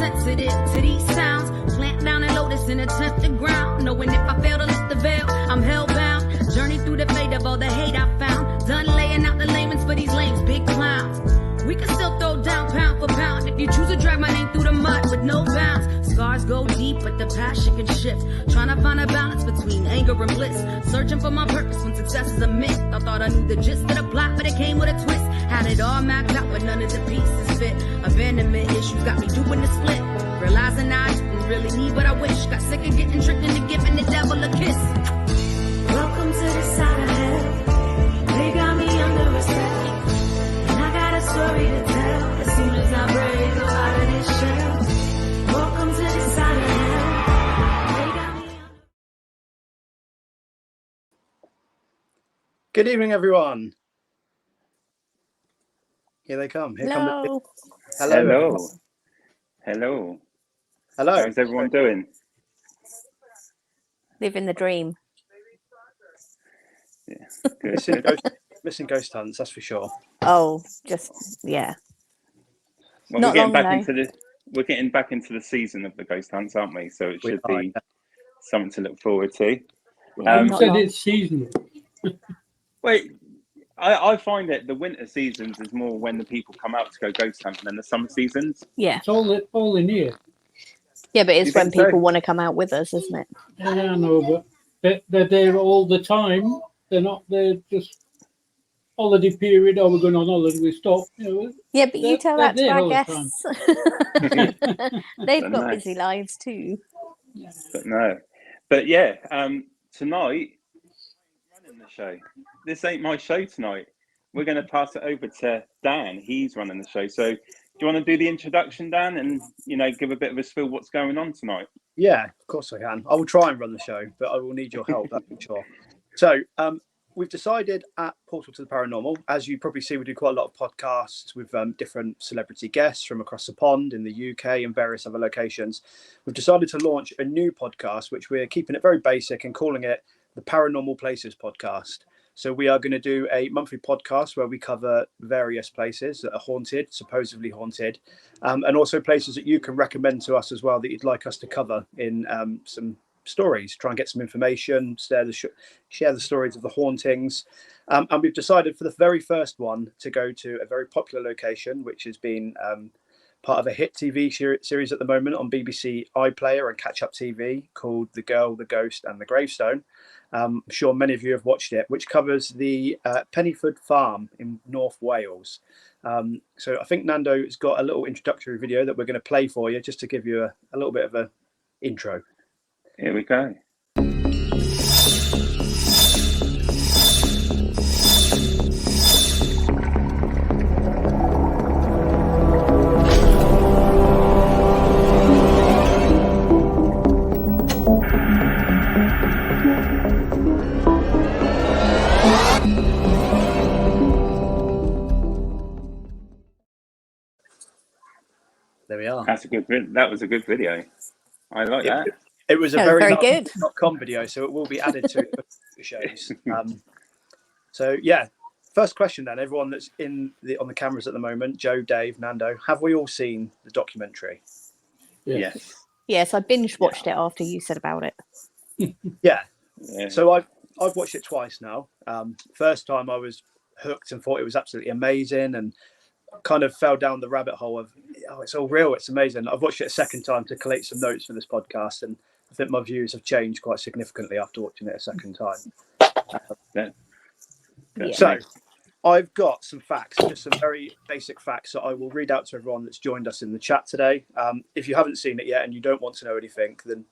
sensitive to these sounds. Plant down and lotus and attempt the ground. Knowing if I fail to lift the veil, I'm hellbound. Journey through the fate of all the hate I found. Done laying out the laments for these lames, big clowns. We can still throw down pound for pound if you choose to drag my name through the mud with no bounds. Scars go deep, but the passion can shift. Trying to find a balance between anger and bliss. Searching for my purpose when success is a myth. I thought I knew the gist of the plot, but it came with a twist. Had it all mapped out, but none of the pieces fit. Abandonment issues got me doing the split. Realizing I didn't really need what I wish. Got sick of getting tricked into giving the devil a kiss. Welcome to the side of hell. They got me under a spell. Story to tell as soon as I break out of this shell. Welcome to the side of hell. Good evening, everyone. Here they come. Here Hello. Hello. Hello. Hello. Hello. How's everyone doing? Living the dream. Yeah. Good. Missing ghost hunts, that's for sure. Oh, just yeah. Well, Not we're getting long, back though. we're getting back into the season of the ghost hunts, aren't we? So it We should are, be something to look forward to. You Not said long. it's seasonal. Wait, I find that the winter seasons is more when the people come out to go ghost hunting than the summer seasons. Yeah. It's all in here. Yeah, but it's You when think so? people want to come out with us, isn't it? Yeah, I know, but they're there all the time. They're not there just holiday period. Oh, we're going on holiday. We stop. You know, Yeah, but you tell they're that to there our all the guests. They've Don't got know. busy lives too. But no. But yeah, tonight I'm running the show. This ain't my show tonight. We're going to pass it over to Dan. He's running the show. So do you want to do the introduction, Dan, and give a bit of a spiel what's going on tonight? Yeah, of course I can. I will try and run the show, but I will need your help, that's for sure. So we've decided at Portal to the Paranormal, as you probably see, we do quite a lot of podcasts with different celebrity guests from across the pond in the UK and various other locations. We've decided to launch a new podcast, which we're keeping it very basic and calling it the Paranormal Places Podcast. So we are going to do a monthly podcast where we cover various places that are haunted, supposedly haunted, and also places that you can recommend to us as well that you'd like us to cover in some stories, try and get some information, share the stories of the hauntings. And we've decided for the very first one to go to a very popular location, which has been part of a hit TV series at the moment on BBC iPlayer and Catch Up TV called The Girl, the Ghost and the Gravestone. I'm sure many of you have watched it, which covers the Pennyford Farm in North Wales. So I think Nando has got a little introductory video that we're going to play for you just to give you a little bit of an intro. Here we go. There we are. That was a good video. I like that. It was a That was very very good. .com video, so it will be added to the shows. So yeah, first question then. Everyone that's on the cameras at the moment, Joe, Dave, Nando, have we all seen the documentary? Yes. Yes, I binge watched it after you said about it. Yeah. Yeah. So I've watched it twice now. First time I was hooked and thought it was absolutely amazing, and kind of fell down the rabbit hole of, oh, it's all real, it's amazing. I've watched it a second time to collate some notes for this podcast, and I think my views have changed quite significantly after watching it a second time. Yeah. So I've got some facts, just some very basic facts that I will read out to everyone that's joined us in the chat today. If you haven't seen it yet and you don't want to know anything, then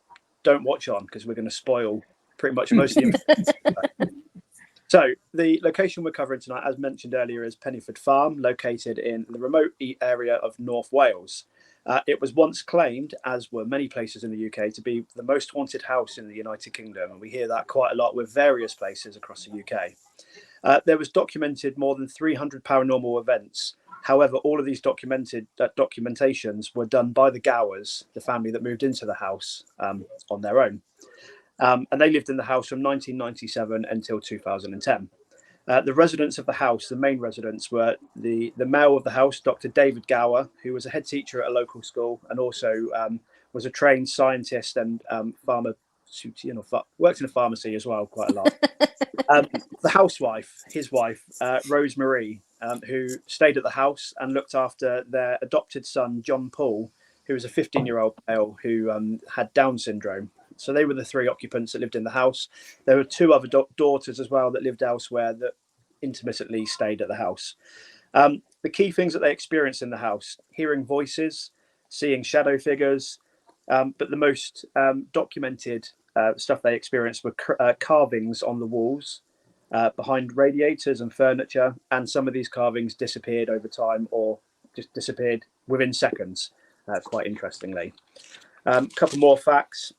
don't watch on, because we're going to spoil pretty much most of the information. So the location we're covering tonight, as mentioned earlier, is Pennyford Farm, located in the remote area of North Wales. It was once claimed, as were many places in the UK, to be the most haunted house in the United Kingdom. And we hear that quite a lot with various places across the UK. There was documented more than 300 paranormal events. However, all of these documentations were done by the Gowers, the family that moved into the house on their own. And they lived in the house from 1997 until 2010. The residents of the house, the main residents, were the male of the house, Dr. David Gower, who was a head teacher at a local school and also was a trained scientist and worked in a pharmacy as well quite a lot. The housewife, his wife, Rose Marie, who stayed at the house and looked after their adopted son, John Paul, who was a 15-year-old male who had Down syndrome. So they were the 3 occupants that lived in the house. There were 2 other daughters as well that lived elsewhere that intermittently stayed at the house. The key things that they experienced in the house: hearing voices, seeing shadow figures, but the most documented stuff they experienced were carvings on the walls, behind radiators and furniture, and some of these carvings disappeared over time or just disappeared within seconds, quite interestingly. A couple more facts.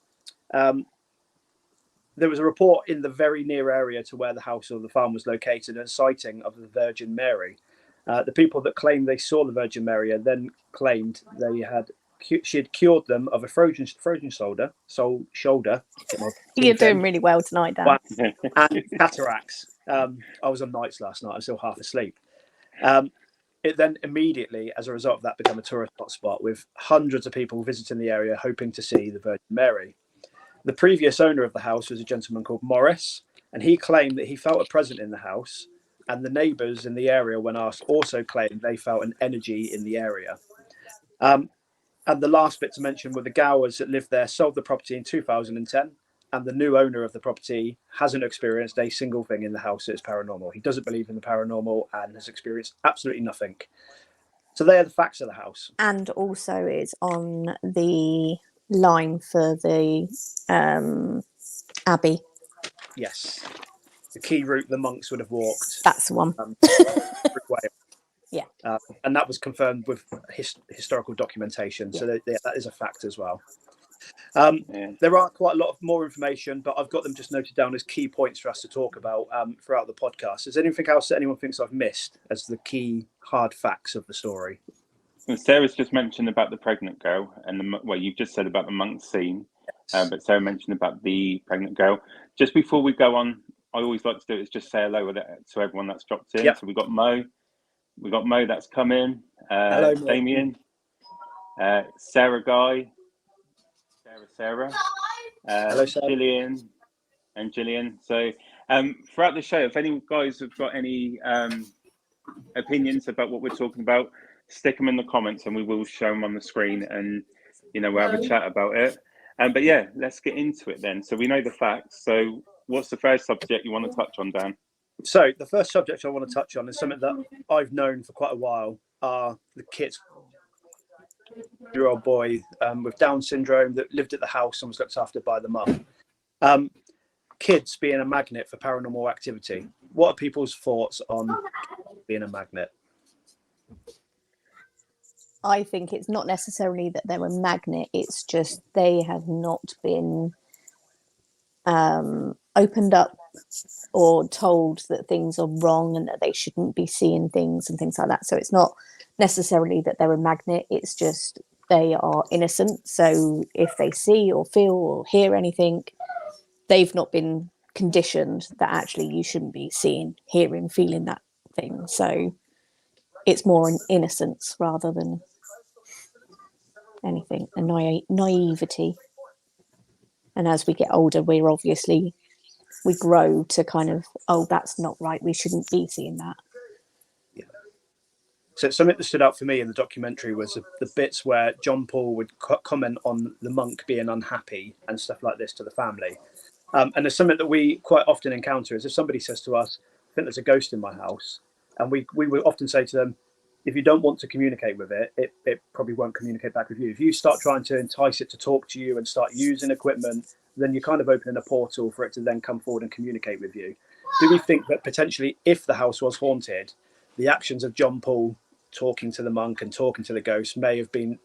There was a report in the very near area to where the house or the farm was located, a sighting of the Virgin Mary. The people that claimed they saw the Virgin Mary then claimed she had cured them of a frozen shoulder. You're doing really well tonight, Dan. And cataracts. I was on nights last night. I'm still half asleep. It then immediately, as a result of that, became a tourist hotspot with hundreds of people visiting the area hoping to see the Virgin Mary. The previous owner of the house was a gentleman called Morris, and he claimed that he felt a presence in the house, and the neighbours in the area, when asked, also claimed they felt an energy in the area. And the last bit to mention were the Gowers that lived there sold the property in 2010, and the new owner of the property hasn't experienced a single thing in the house that is paranormal. He doesn't believe in the paranormal and has experienced absolutely nothing. So they are the facts of the house. And also is on the line for the Abbey. Yes. The key route the monks would have walked. That's the one. Yeah. And that was confirmed with historical documentation. So that is a fact as well. There are quite a lot of more information, but I've got them just noted down as key points for us to talk about throughout the podcast. Is there anything else that anyone thinks I've missed as the key hard facts of the story? And Sarah's just mentioned about the pregnant girl, and you've just said about the monk scene, but Sarah mentioned about the pregnant girl. Just before we go on, I always like to do is just say hello to everyone that's dropped in. Yep. So we got Mo that's come in, hello, Damien, Sarah Guy, Sarah, hello, Sarah. Gillian. So throughout the show, if any guys have got any opinions about what we're talking about, stick them in the comments and we will show them on the screen, and we'll have a chat about it. But yeah, let's get into it then. So we know the facts. So what's the first subject you want to touch on, Dan? So the first subject I want to touch on is something that I've known for quite a while, are the kids. Year-old boy with Down syndrome that lived at the house and was looked after by the mum. Kids being a magnet for paranormal activity. What are people's thoughts on being a magnet? I think it's not necessarily that they're a magnet. It's just they have not been opened up or told that things are wrong and that they shouldn't be seeing things and things like that. So it's not necessarily that they're a magnet. It's just they are innocent. So if they see or feel or hear anything, they've not been conditioned that actually you shouldn't be seeing, hearing, feeling that thing. So it's more an innocence rather than anything, a naivety. And as we get older, we grow to kind of, oh, that's not right. We shouldn't be seeing that. Yeah. So something that stood out for me in the documentary was the bits where John Paul would comment on the monk being unhappy and stuff like this to the family. And there's something that we quite often encounter is if somebody says to us, I think there's a ghost in my house. And we will often say to them, if you don't want to communicate with it, it probably won't communicate back with you. If you start trying to entice it to talk to you and start using equipment, then you're kind of opening a portal for it to then come forward and communicate with you. Do we think that potentially if the house was haunted, the actions of John Paul talking to the monk and talking to the ghost may have been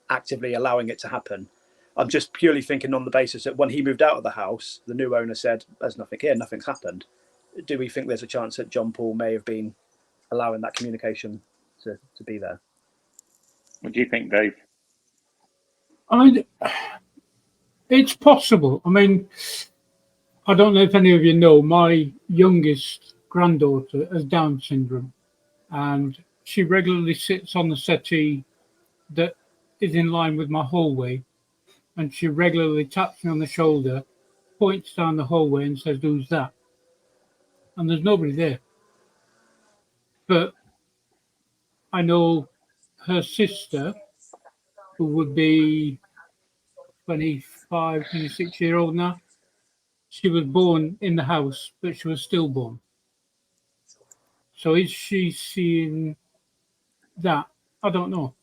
actively allowing it to happen? I'm just purely thinking on the basis that when he moved out of the house, the new owner said, there's nothing here, nothing's happened. Do we think there's a chance that John Paul may have been allowing that communication to be there? What do you think, Dave? It's possible. I mean, I don't know if any of you know, my youngest granddaughter has Down syndrome, and she regularly sits on the settee that is in line with my hallway, and she regularly taps me on the shoulder, points down the hallway and says, "Who's that?" And there's nobody there. But I know her sister, who would be 25, 26-year-old now, she was born in the house, but she was stillborn. So is she seeing that? I don't know.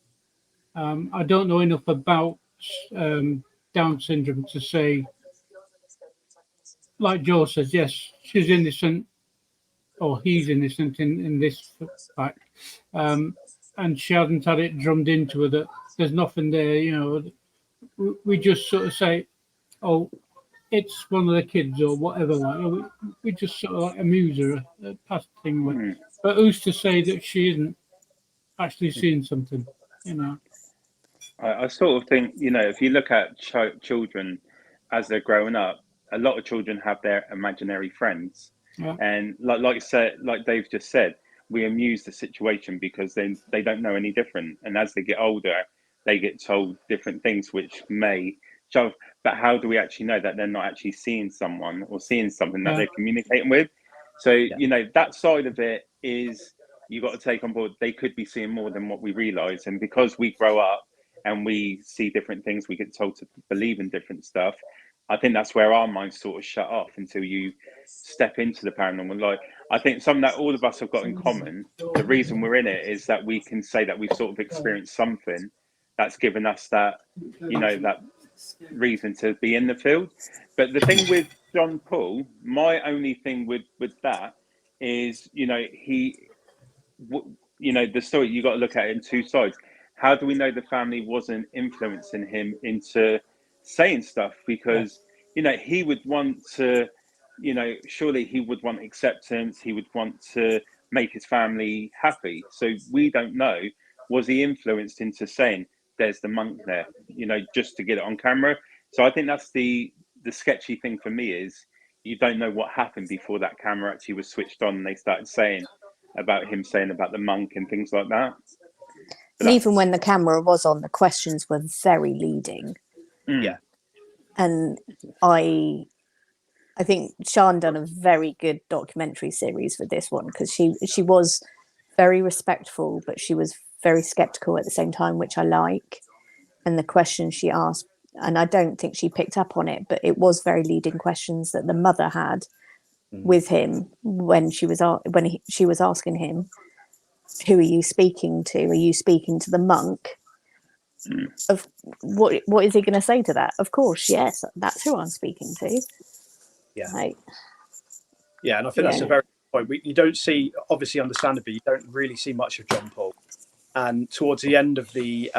I don't know enough about Down syndrome to say, like Joe says, yes, she's innocent, or he's innocent in this fact. And she hasn't had it drummed into her that there's nothing there, you know. We just sort of say, oh, it's one of the kids or whatever. Like, we just sort of like amuse her, pass the thing away. But who's to say that she isn't actually seeing something, you know? I sort of think, you know, if you look at children as they're growing up, a lot of children have their imaginary friends. Yeah. And like Dave just said, we amuse the situation because they don't know any different. And as they get older, they get told different things which may show. But how do we actually know that they're not actually seeing someone or seeing something that they're communicating with? So, you know, that side of it is you got to take on board. They could be seeing more than what we realize. And because we grow up and we see different things, we get told to believe in different stuff. I think that's where our minds sort of shut off until you step into the paranormal. Like, I think something that all of us have got in common, the reason we're in it is that we can say that we've sort of experienced something that's given us that, you know, that reason to be in the field. But the thing with John Paul, my only thing with that is, you know, the story, you got to look at it in two sides. How do we know the family wasn't influencing him into saying stuff? Because, you know, he would want to, you know, surely he would want acceptance. He would want to make his family happy. So we don't know, was he influenced into saying, there's the monk there, you know, just to get it on camera? So I think that's the sketchy thing for me is you don't know what happened before that camera actually was switched on and they started saying about the monk and things like that. And even when the camera was on, the questions were very leading. Yeah. And I think Sian done a very good documentary series for this one, because she was very respectful, but she was very skeptical at the same time, which I like. And the questions she asked, and I don't think she picked up on it, but it was very leading questions that the mother had with him when she was asking him, who are you speaking to? Are you speaking to the monk? Of what is he going to say to that? Of course, yes, that's who I'm speaking to. Yeah. Like, yeah, and I think that's a very good point. You don't see, obviously, understandably, you don't really see much of John Paul. And towards the end of the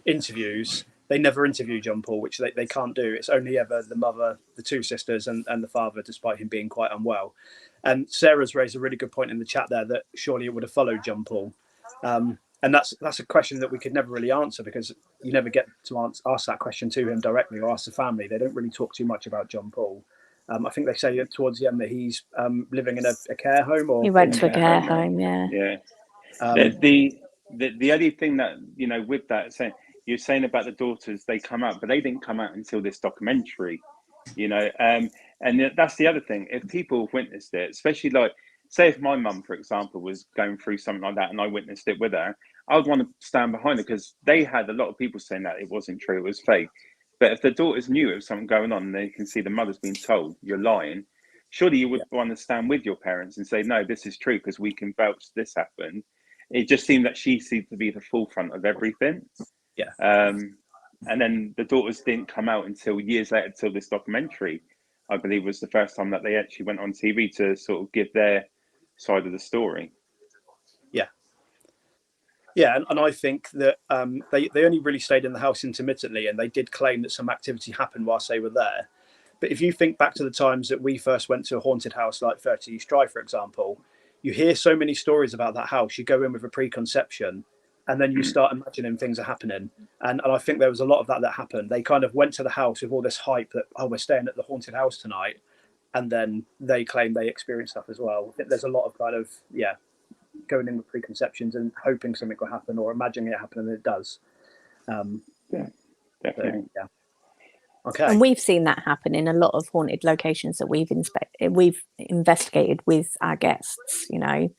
interviews, they never interview John Paul, which they can't do. It's only ever the mother, the two sisters, and the father, despite him being quite unwell. And Sarah's raised a really good point in the chat there that surely it would have followed John Paul. And that's a question that we could never really answer, because you never get to ask that question to him directly or ask the family. They don't really talk too much about John Paul. I think they say towards the end that he's living in a care home. Or he went to a care home, yeah. The only thing that, you know, with that, you're saying about the daughters, they come out, but they didn't come out until this documentary, you know. And that's the other thing. If people have witnessed it, especially like, say if my mum, for example, was going through something like that and I witnessed it with her, I would want to stand behind her, because they had a lot of people saying that it wasn't true, it was fake. But if the daughters knew it was something going on and they can see the mother's being told, you're lying, surely you would want to stand with your parents and say, no, this is true because we can vouch this happened. It just seemed that she seemed to be the forefront of everything. Yeah. And then the daughters didn't come out until years later, till this documentary, I believe, was the first time that they actually went on TV to sort of give their side of the story. Yeah, and I think that they only really stayed in the house intermittently, and they did claim that some activity happened whilst they were there. But if you think back to the times that we first went to a haunted house like 30 East Drive, for example, you hear so many stories about that house. You go in with a preconception, and then you start imagining things are happening. And I think there was a lot of that happened. They kind of went to the house with all this hype that, oh, we're staying at the haunted house tonight. and then they claim they experience stuff as well. I think there's a lot of kind of going in with preconceptions and hoping something will happen or imagining it happen, and it does. Definitely. So, yeah. Okay. And we've seen that happen in a lot of haunted locations that we've investigated with our guests, you know,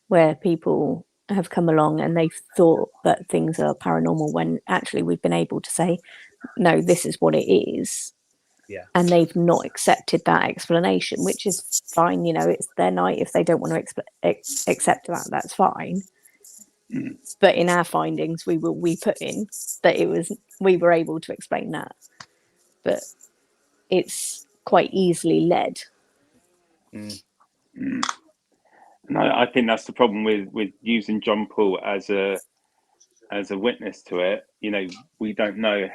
where people have come along and they've thought that things are paranormal when actually we've been able to say, no, this is what it is. Yeah. And they've not accepted that explanation, which is fine. You know, it's their night. If they don't want to accept that, that's fine. But in our findings, we put in that we were able to explain that. But it's quite easily led. No, I think that's the problem with using John Paul as a witness to it. You know, we don't know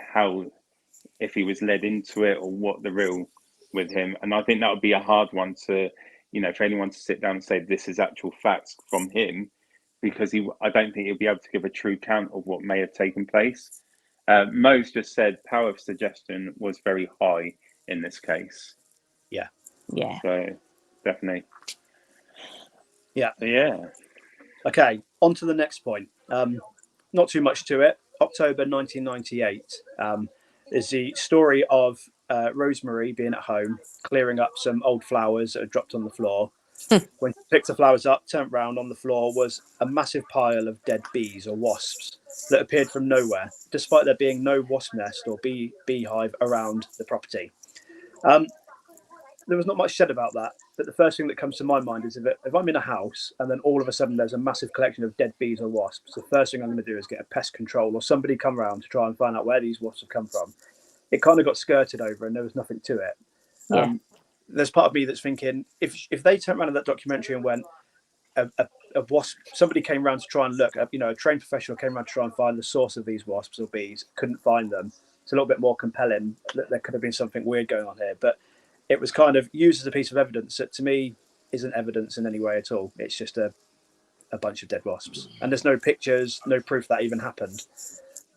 if he was led into it or what the real with him. And I think that would be a hard one to, you know, for anyone to sit down and say this is actual facts from him, because I don't think he'll be able to give a true count of what may have taken place. Mo's just said power of suggestion was very high in this case. Yeah. So definitely. Yeah. Okay, on to the next point. Not too much to it. October 1998 is the story of Rosemary being at home, clearing up some old flowers that had dropped on the floor. When she picked the flowers up, turned round, on the floor was a massive pile of dead bees or wasps that appeared from nowhere, despite there being no wasp nest or beehive around the property. There was not much said about that, but the first thing that comes to my mind is if I'm in a house and then all of a sudden there's a massive collection of dead bees or wasps, the first thing I'm going to do is get a pest control or somebody come around to try and find out where these wasps have come from. It kind of got skirted over and there was nothing to it. Yeah. There's part of me that's thinking, if they turned around in that documentary and went, a wasp, somebody came around to try and look, you know, a trained professional came around to try and find the source of these wasps or bees, couldn't find them. It's a little bit more compelling that there could have been something weird going on here. But it was kind of used as a piece of evidence that to me isn't evidence in any way at all. It's just a bunch of dead wasps. And there's no pictures, no proof that even happened.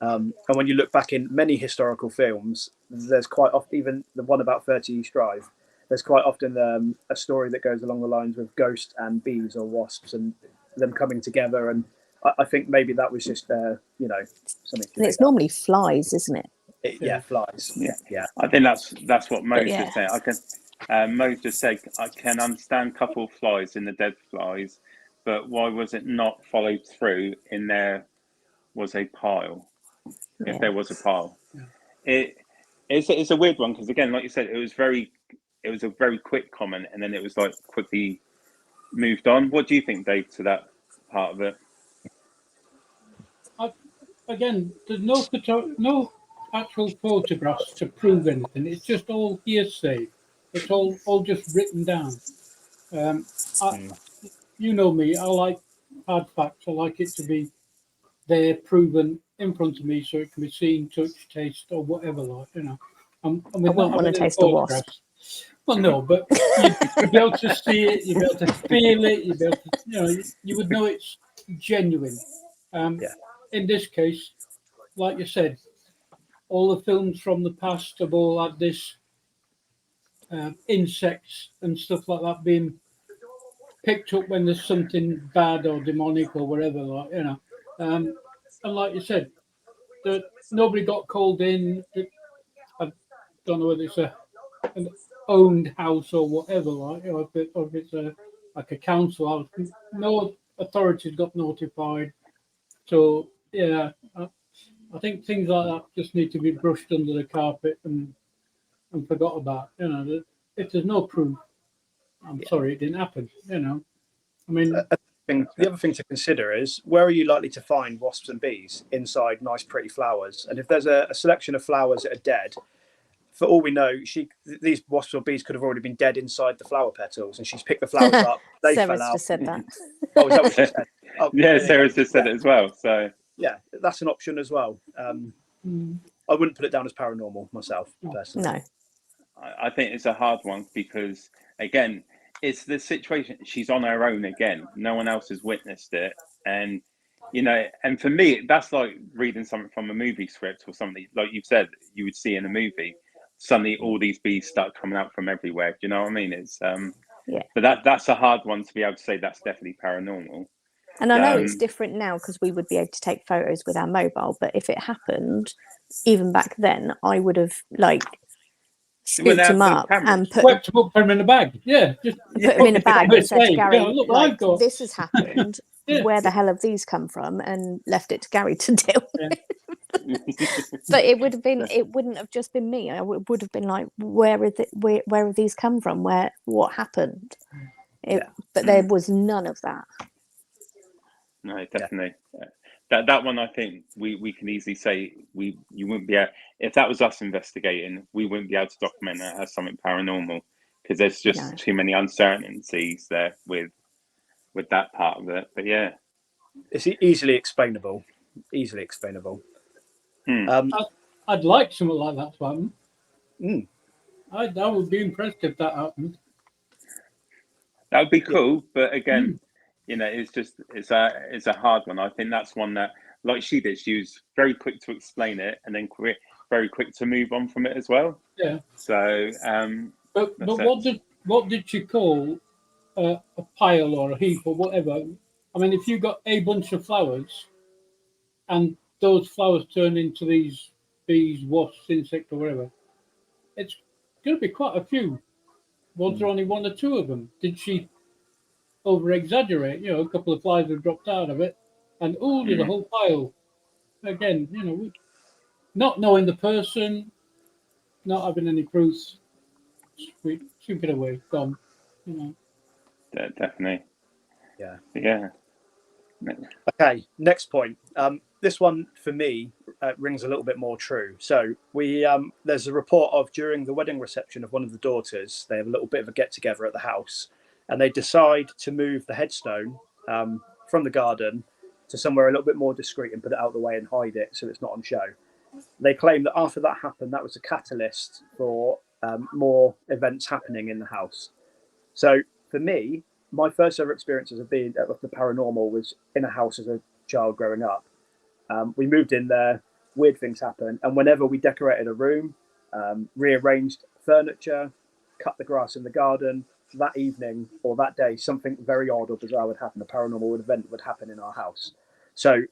And when you look back in many historical films, there's quite often, even the one about 30 East Drive, there's quite often a story that goes along the lines with ghosts and bees or wasps and them coming together. And I think maybe that was just, you know, something. And it's normally flies, isn't it? Flies. Yeah. I think that's what Mo's just saying. Mo's just said I can understand a couple of flies in the dead flies, but why was it not followed through in there was a pile? If there was a pile, it's a weird one because again, like you said, it was a very quick comment and then it was like quickly moved on. What do you think, Dave, to that part of it? Again, there's no actual photographs to prove anything. It's just all hearsay. It's all just written down. You know me. I like hard facts. I like it to be there, proven in front of me, so it can be seen, touched, tasted, or whatever. Like, you know, I wouldn't want to taste a wasp. Well, no, but you'd be able to see it. You'd be able to feel it. You'd be able to, you know, you would know it's genuine. In this case, like you said, all the films from the past have all had this insects and stuff like that being picked up when there's something bad or demonic or whatever, like, you know. And like you said, nobody got called in. I don't know whether it's an owned house or whatever, like, or if it's like a council house. No authorities got notified. So yeah, I think things like that just need to be brushed under the carpet and forgot about. You know, if there's no proof, I'm sorry, it didn't happen. You know, I mean, the other thing to consider is where are you likely to find wasps and bees inside nice, pretty flowers? And if there's a selection of flowers that are dead, for all we know, these wasps or bees could have already been dead inside the flower petals, and she's picked the flowers up. They Sarah's fell out. just said that. Oh, is that what she said? Oh, Yeah, Sarah's just said it as well. So yeah, that's an option as well. I wouldn't put it down as paranormal myself, personally. No. I think it's a hard one because, again, it's the situation. She's on her own again. No one else has witnessed it. And, you know, and for me, that's like reading something from a movie script or something, like you've said, you would see in a movie. suddenly all these bees start coming out from everywhere. Do you know what I mean? It's Yeah. but that's a hard one to be able to say that's definitely paranormal. And I know it's different now because we would be able to take photos with our mobile, but if it happened, even back then, I would have like scooped him up and put him in a bag. Yeah, just put him in a bag and said to Gary, look, like, this has happened. Yeah. Where the hell have these come from? And left it to Gary to deal with. But it wouldn't have just been me. I would have been like, where have these come from? What happened? But there was none of that. No, definitely. That one, I think we can easily say you wouldn't be able, if that was us investigating, we wouldn't be able to document that as something paranormal because there's just too many uncertainties there with that part of it. But yeah, it's easily explainable. I'd like something like that to happen. I would be impressed if that happened. That would be cool, but again, you know, it's a hard one. I think that's one that, like she did, she was very quick to explain it and then very quick to move on from it as well. Yeah. So, but what did she call a pile or a heap or whatever? I mean, if you got a bunch of flowers, and those flowers turn into these bees, wasps, insects, or whatever, it's going to be quite a few. Was there only one or two of them? Did she over exaggerate? You know, a couple of flies have dropped out of it, and there's a whole pile. Again, you know, not knowing the person, not having any proofs, we shoot it away, gone. You know. Yeah, definitely. Yeah. Okay, next point. This one for me rings a little bit more true. So there's a report of during the wedding reception of one of the daughters, they have a little bit of a get together at the house, and they decide to move the headstone from the garden to somewhere a little bit more discreet and put it out of the way and hide it so it's not on show. They claim that after that happened, that was a catalyst for more events happening in the house. So for me, my first ever experiences of the paranormal was in a house as a child growing up. We moved in there, weird things happened, and whenever we decorated a room, rearranged furniture, cut the grass in the garden, that evening or that day, something very odd or bizarre would happen. A paranormal event would happen in our house. So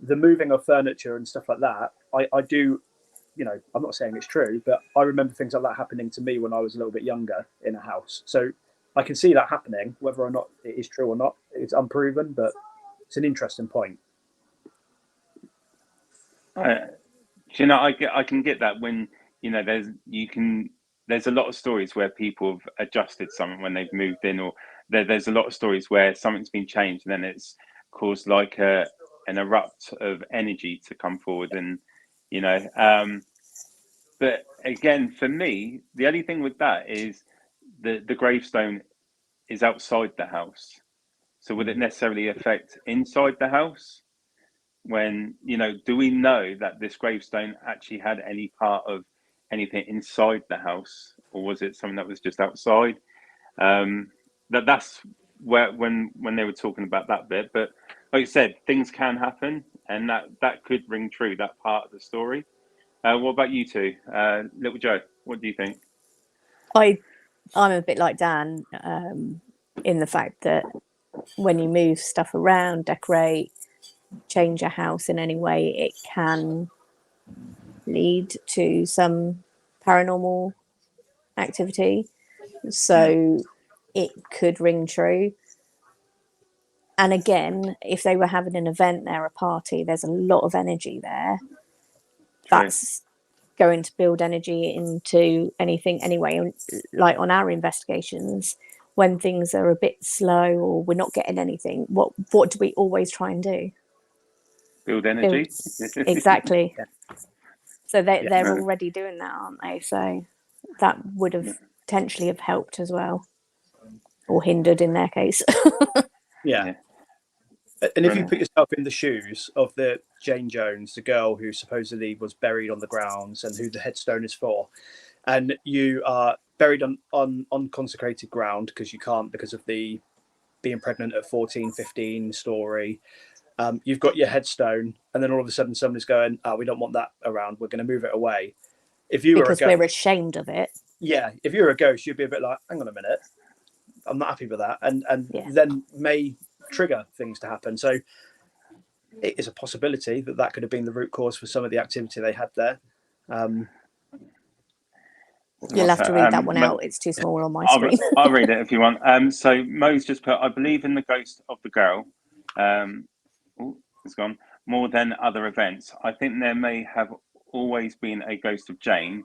the moving of furniture and stuff like that, I do, you know, I'm not saying it's true, but I remember things like that happening to me when I was a little bit younger in a house. So I can see that happening, whether or not it is true or not. It's unproven, but it's an interesting point. You know, I can get that when, you know, there's a lot of stories where people have adjusted something when they've moved in, or there's a lot of stories where something's been changed and then it's caused like an erupt of energy to come forward, and you know, but again, for me, the only thing with that is the gravestone is outside the house. So would it necessarily affect inside the house? When, you know, do we know that this gravestone actually had any part of anything inside the house, or was it something that was just outside? That's where when they were talking about that bit. But like you said, things can happen, and that could ring true, that part of the story. What about you two? Little Joe, what do you think? I'm a bit like Dan in the fact that when you move stuff around, decorate, change a house in any way, it can lead to some paranormal activity. So it could ring true. And again, if they were having an event there, a party, there's a lot of energy there. That's going to build energy into anything anyway. Like on our investigations, when things are a bit slow or we're not getting anything, what do we always try and do? Build energy. Exactly. So they're already doing that, aren't they? So that would have potentially have helped as well, or hindered in their case. Yeah. And if you put yourself in the shoes of the Jane Jones, the girl who supposedly was buried on the grounds and who the headstone is for, and you are buried on unconsecrated ground because you can't, because of the being pregnant at 14, 15 story, you've got your headstone, and then all of a sudden somebody's going, we don't want that around, we're going to move it away. if you were a because ghost, we're ashamed of it. yeah, if you're a ghost, you'd be a bit like, hang on a minute, I'm not happy with that, and Yeah. then may trigger things to happen. So it is a possibility that that could have been the root cause for some of the activity they had there. You'll have to read that one Mo- out. It's too small on my I'll, screen. I'll read it if you want. So Mo's just put, I believe in the ghost of the girl. It's gone. More than other events. I think there may have always been a ghost of Jane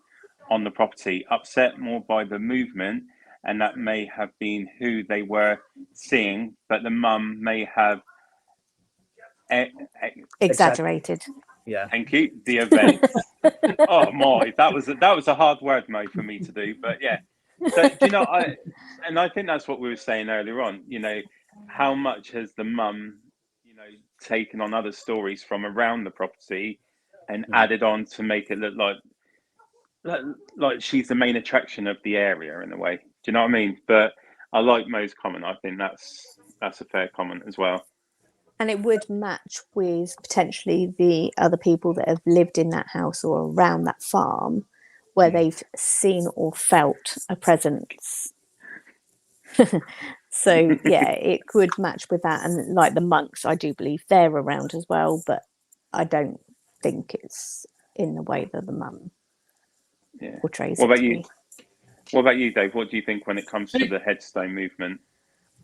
on the property, upset more by the movement, and that may have been who they were seeing, but the mum may have Exaggerated. Yeah. thank you, the event. Oh my, that was a hard word, Mo, for me to do, but yeah. So do you know, I think that's what we were saying earlier on. You know, how much has the mum, you know, taken on other stories from around the property and added on to make it look like she's the main attraction of the area in a way. Do you know what I mean? But I like Mo's comment. I think that's a fair comment as well. And it would match with potentially the other people that have lived in that house or around that farm where they've seen or felt a presence. So yeah, it could match with that. And like the monks, I do believe they're around as well, but I don't think it's in the way that the mum portrays What it about to you? be. What about you, Dave? What do you think when it comes to the headstone movement?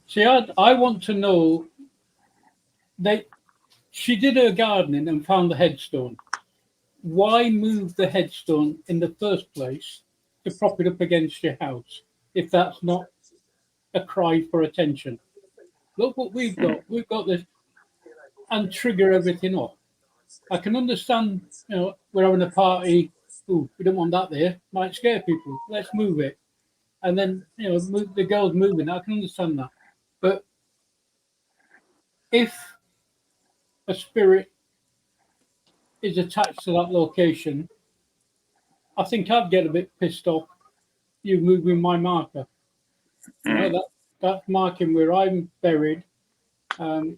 See, I want to know. She did her gardening and found the headstone. Why move the headstone in the first place to prop it up against your house if that's not a cry for attention? Look what we've got. We've got this, and trigger everything off. I can understand, you know, we're having a party. Ooh, we don't want that there. Might scare people. Let's move it. And then, you know, the girl's moving. I can understand that. But if a spirit is attached to that location, I think I'd get a bit pissed off. You moving my marker. You know, that's marking where I'm buried. I'd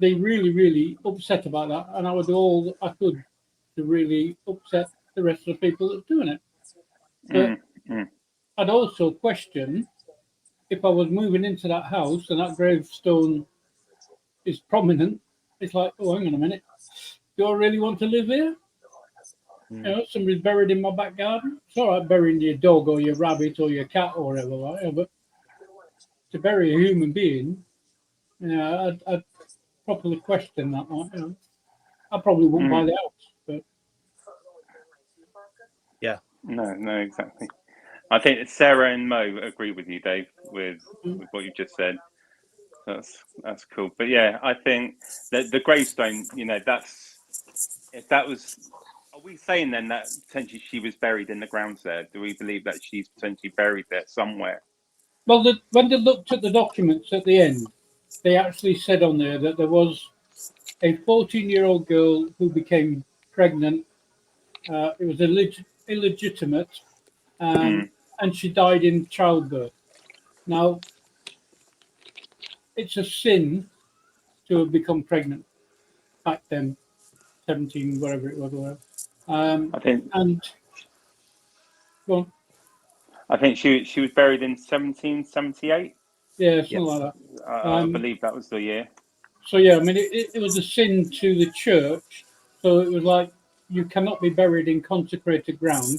be really, really upset about that, and I would do all I could to really upset the rest of the people that are doing it. But I'd also question if I was moving into that house and that gravestone is prominent. It's like, oh, hang on a minute. Do I really want to live here? You know, somebody's buried in my back garden. It's all right burying your dog or your rabbit or your cat or whatever, like, but to bury a human being, you know, I'd properly question that. Like, you know, I probably wouldn't buy the house, but Yeah. No, exactly. I think Sarah and Mo agree with you, Dave, with what you just said. That's cool. But yeah, I think that the gravestone, you know, if that was, are we saying then that potentially she was buried in the grounds there? Do we believe that she's potentially buried there somewhere? well, when they looked at the documents at the end, they actually said on there that there was a 14-year-old girl who became pregnant. It was illegitimate, and she died in childbirth. Now, it's a sin to have become pregnant back then, 17, whatever it was. I think. And go on. I think she was buried in 1778. Yeah, something like that. I believe that was the year. So yeah, I mean, it was a sin to the church. So it was like, you cannot be buried in consecrated ground.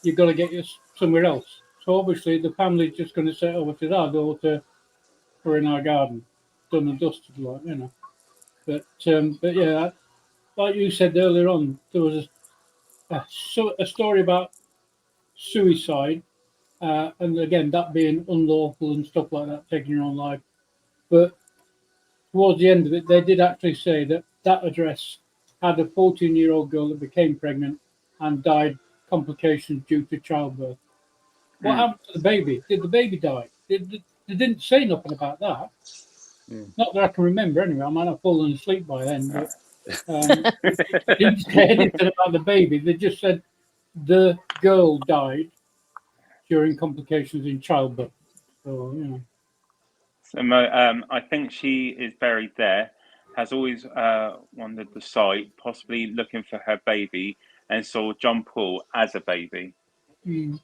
You've got to get you somewhere else. So obviously the family's just going to say, oh, it is our daughter, we're in our garden, done and dusted, like, you know. But yeah, like you said earlier on, there was a story about suicide, and again, that being unlawful and stuff like that, taking your own life. But towards the end of it, they did actually say that that address had a 14-year-old girl that became pregnant and died complications due to childbirth. What happened to the baby? Did the baby die? They didn't say nothing about that. Not that I can remember anyway. I might have fallen asleep by then. But, they didn't say anything about the baby. They just said the girl died during complications in childbirth. So, you know. So, I think she is buried there. Has always wandered the site, possibly looking for her baby, and saw John Paul as a baby. Mm.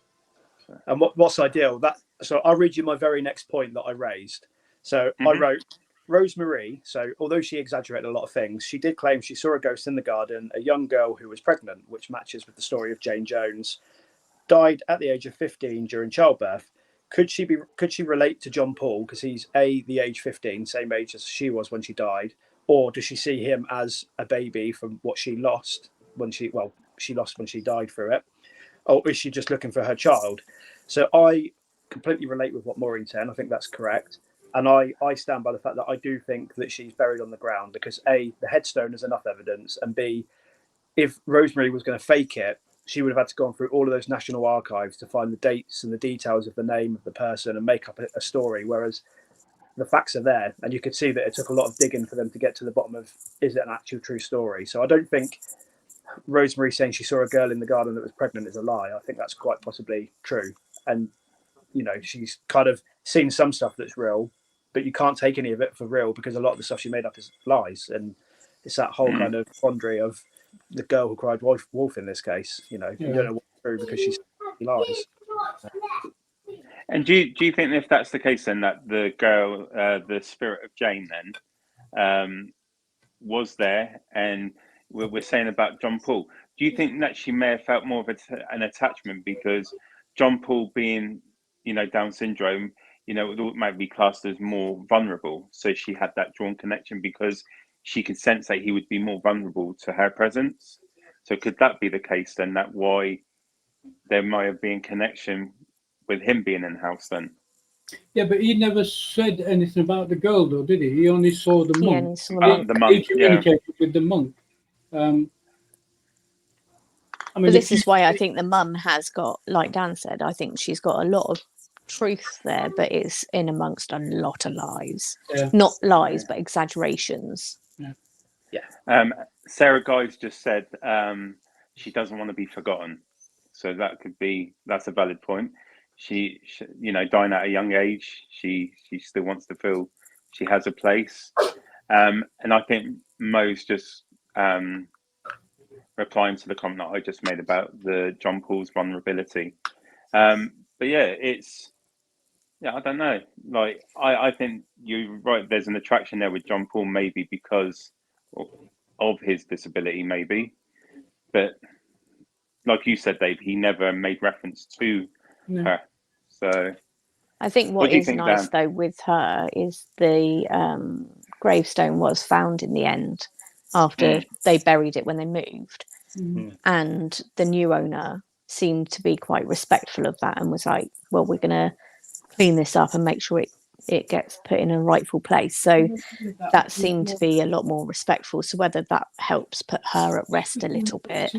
And what's ideal? So I'll read you my very next point that I raised. So I Mhm. wrote, Rosemary. So although she exaggerated a lot of things, she did claim she saw a ghost in the garden, a young girl who was pregnant, which matches with the story of Jane Jones, died at the age of 15 during childbirth. Could she relate to John Paul because he's the age 15, same age as she was when she died, or does she see him as a baby from what she lost when she lost when she died through it, or is she just looking for her child? So I completely relate with what Maureen said. I think that's correct, and I stand by the fact that I do think that she's buried on the ground because A, the headstone is enough evidence, and B, if Rosemary was going to fake it, she would have had to go through all of those national archives to find the dates and the details of the name of the person and make up a story. Whereas the facts are there, and you could see that it took a lot of digging for them to get to the bottom of is it an actual true story. So I don't think Rosemary saying she saw a girl in the garden that was pregnant is a lie. I think that's quite possibly true, and she's kind of seen some stuff that's real, but you can't take any of it for real because a lot of the stuff she made up is lies, and it's that whole kind of quandary of the girl who cried wolf in this case. You don't know what's true because she lies. And do you think if that's the case, then that the girl, the spirit of Jane, then was there, and we're saying about John Paul? Do you think that she may have felt more of an attachment because John Paul being, Down syndrome, might be classed as more vulnerable, so she had that drawn connection because she could sense that he would be more vulnerable to her presence. So could that be the case then? That why there might have been connection with him being in the house then? Yeah, but he never said anything about the girl, though, did he? He only saw the Yeah, monk. and some of The monk, He communicated with the monk. But this is why I think the mum has got, like Dan said, I think she's got a lot of truth there, but it's in amongst a lot of lies. Yeah. Not lies, but exaggerations. Sarah Guys just said she doesn't want to be forgotten, so that's a valid point. She dying at a young age, she still wants to feel she has a place, and I think Mo's just replying to the comment that I just made about the John Paul's vulnerability. But yeah, I don't know. Like I think you're right. There's an attraction there with John Paul, maybe because of his disability, maybe. But like you said, Dave, he never made reference to her. So I think what is nice, though, with her is the gravestone was found in the end after they buried it when they moved. And the new owner seemed to be quite respectful of that and was like, well, we're going to clean this up and make sure it gets put in a rightful place. So that seemed to be a lot more respectful. So whether that helps put her at rest a little bit.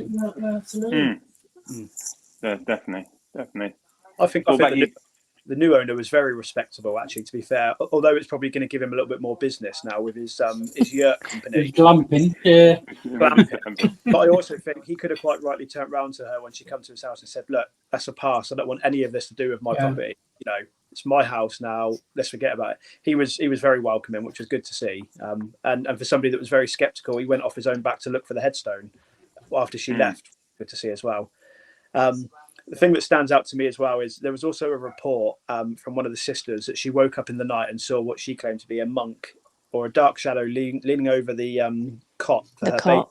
Definitely. I think the new owner was very respectable, actually, to be fair, although it's probably going to give him a little bit more business now with his yurt company. His glamping, yeah. Glamping. But I also think he could have quite rightly turned around to her when she came to his house and said, look, that's a pass. I don't want any of this to do with my property. It's my house now. Let's forget about it. He was very welcoming, which was good to see. And for somebody that was very sceptical, he went off his own back to look for the headstone after she left. Good to see as well. The thing that stands out to me as well is there was also a report from one of the sisters that she woke up in the night and saw what she claimed to be a monk or a dark shadow leaning over the cot for her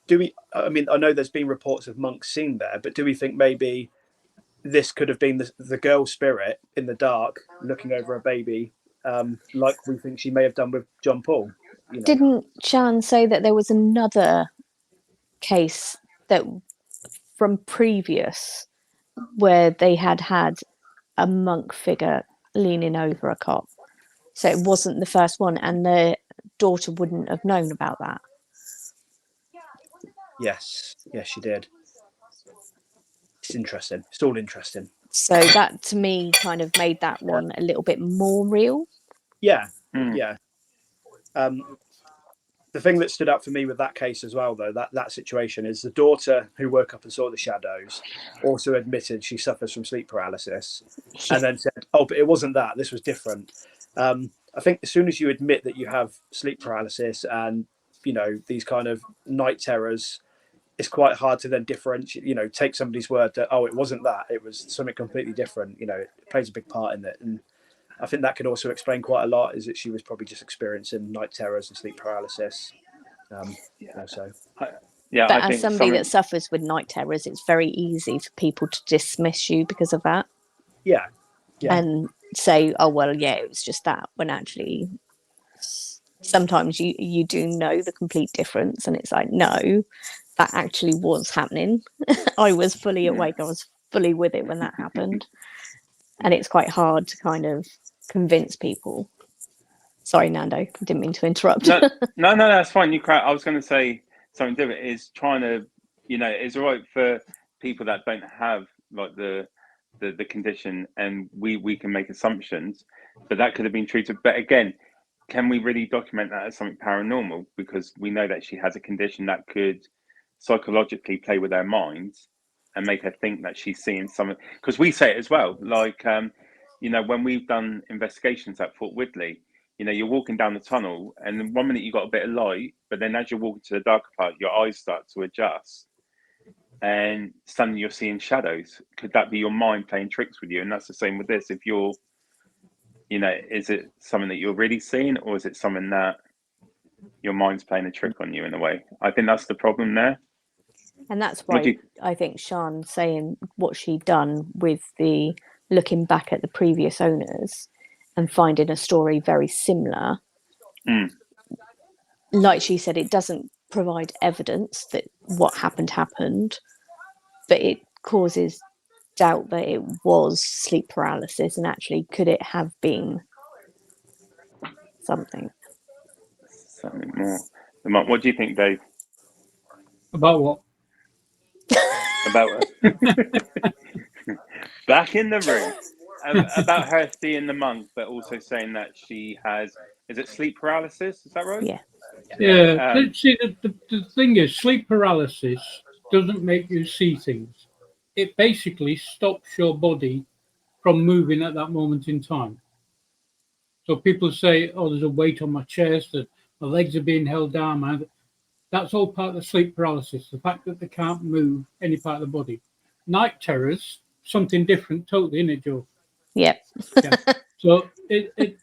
baby. I know there's been reports of monks seen there, but do we think maybe this could have been the girl spirit in the dark looking over a baby, like we think she may have done with John Paul? Didn't Shan say that there was another case that from previous where they had a monk figure leaning over a cot? So it wasn't the first one, and the daughter wouldn't have known about that. Yes, she did. It's interesting. It's all interesting. So that to me kind of made that one a little bit more real. Yeah. The thing that stood out for me with that case as well, though, that situation is the daughter who woke up and saw the shadows also admitted she suffers from sleep paralysis and then said, oh, but it wasn't that. This was different. I think as soon as you admit that you have sleep paralysis and, these kind of night terrors, it's quite hard to then differentiate, take somebody's word that, oh, it wasn't that, it was something completely different. It plays a big part in it. And I think that could also explain quite a lot, is that she was probably just experiencing night terrors and sleep paralysis. So. Yeah, But I as think somebody that suffers with night terrors, it's very easy for people to dismiss you because of that. Yeah. And say, oh, well, yeah, it was just that, when actually sometimes you do know the complete difference, and it's like, no, that actually was happening. I was fully awake. I was fully with it when that happened. And it's quite hard to kind of convince people. Sorry, Nando, I didn't mean to interrupt. No, that's fine. You crack. I was going to say something different. Is trying to, it's all right for people that don't have like the condition, and we can make assumptions, but that could have been treated. But again, can we really document that as something paranormal? Because we know that she has a condition that could psychologically play with her mind and make her think that she's seeing something. Because we say it as well, like when we've done investigations at Fort Woodley, you're walking down the tunnel, and then 1 minute you got a bit of light, but then as you're walking to the darker part, your eyes start to adjust, and suddenly you're seeing shadows. Could that be your mind playing tricks with you? And that's the same with this. If you're, is it something that you're really seeing, or is it something that your mind's playing a trick on you in a way? I think that's the problem there. And that's why I think Sian saying what she'd done with the looking back at the previous owners and finding a story very similar. Like she said, it doesn't provide evidence that what happened, but it causes doubt that it was sleep paralysis, and actually could it have been something more. What do you think, Dave? About what? About back in the room, about her seeing the monk, but also saying that she has, is it sleep paralysis? Is that right? Yeah. See, the thing is, sleep paralysis doesn't make you see things. It basically stops your body from moving at that moment in time. So people say, oh, there's a weight on my chest, that my legs are being held down. That's all part of the sleep paralysis, the fact that they can't move any part of the body. Night terrors, something different totally, isn't it, Joe? Yeah. So it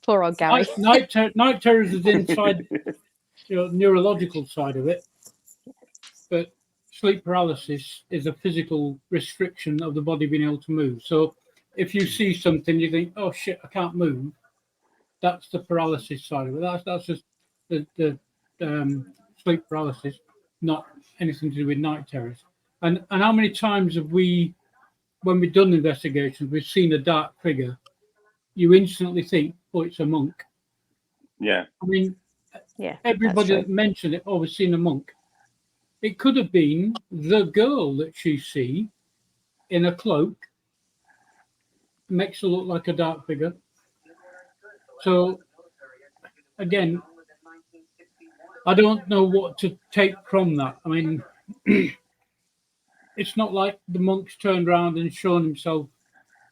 poor old Gary. Night terrors is inside neurological side of it, but sleep paralysis is a physical restriction of the body being able to move. So if you see something, you think, oh shit, I can't move. That's the paralysis side of it. That's just the sleep paralysis, not anything to do with night terrors. And how many times have we, when we've done investigations, we've seen a dark figure, you instantly think, oh, it's a monk. Yeah. I mean, yeah, everybody that mentioned it, oh, we've seen a monk. It could have been the girl that she see in a cloak, makes her look like a dark figure. So, again, I don't know what to take from that. I mean, it's not like the monk's turned around and shown himself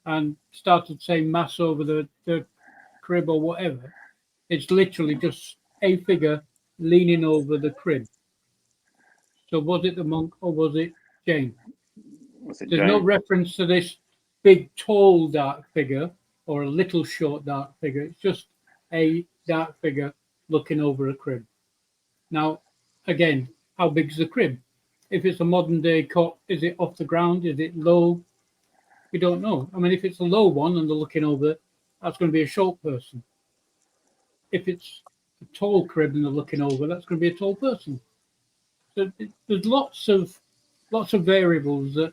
and started saying mass over the crib or whatever. It's literally just a figure leaning over the crib. So was it the monk or was it Jane? There's no reference to this big, tall, dark figure or a little, short, dark figure. It's just a dark figure looking over a crib. Now, again, how big is the crib? If it's a modern day cot, is it off the ground? Is it low? We don't know. I mean, if it's a low one and they're looking over, that's going to be a short person. If it's a tall crib and they're looking over, that's going to be a tall person. So there's lots of variables that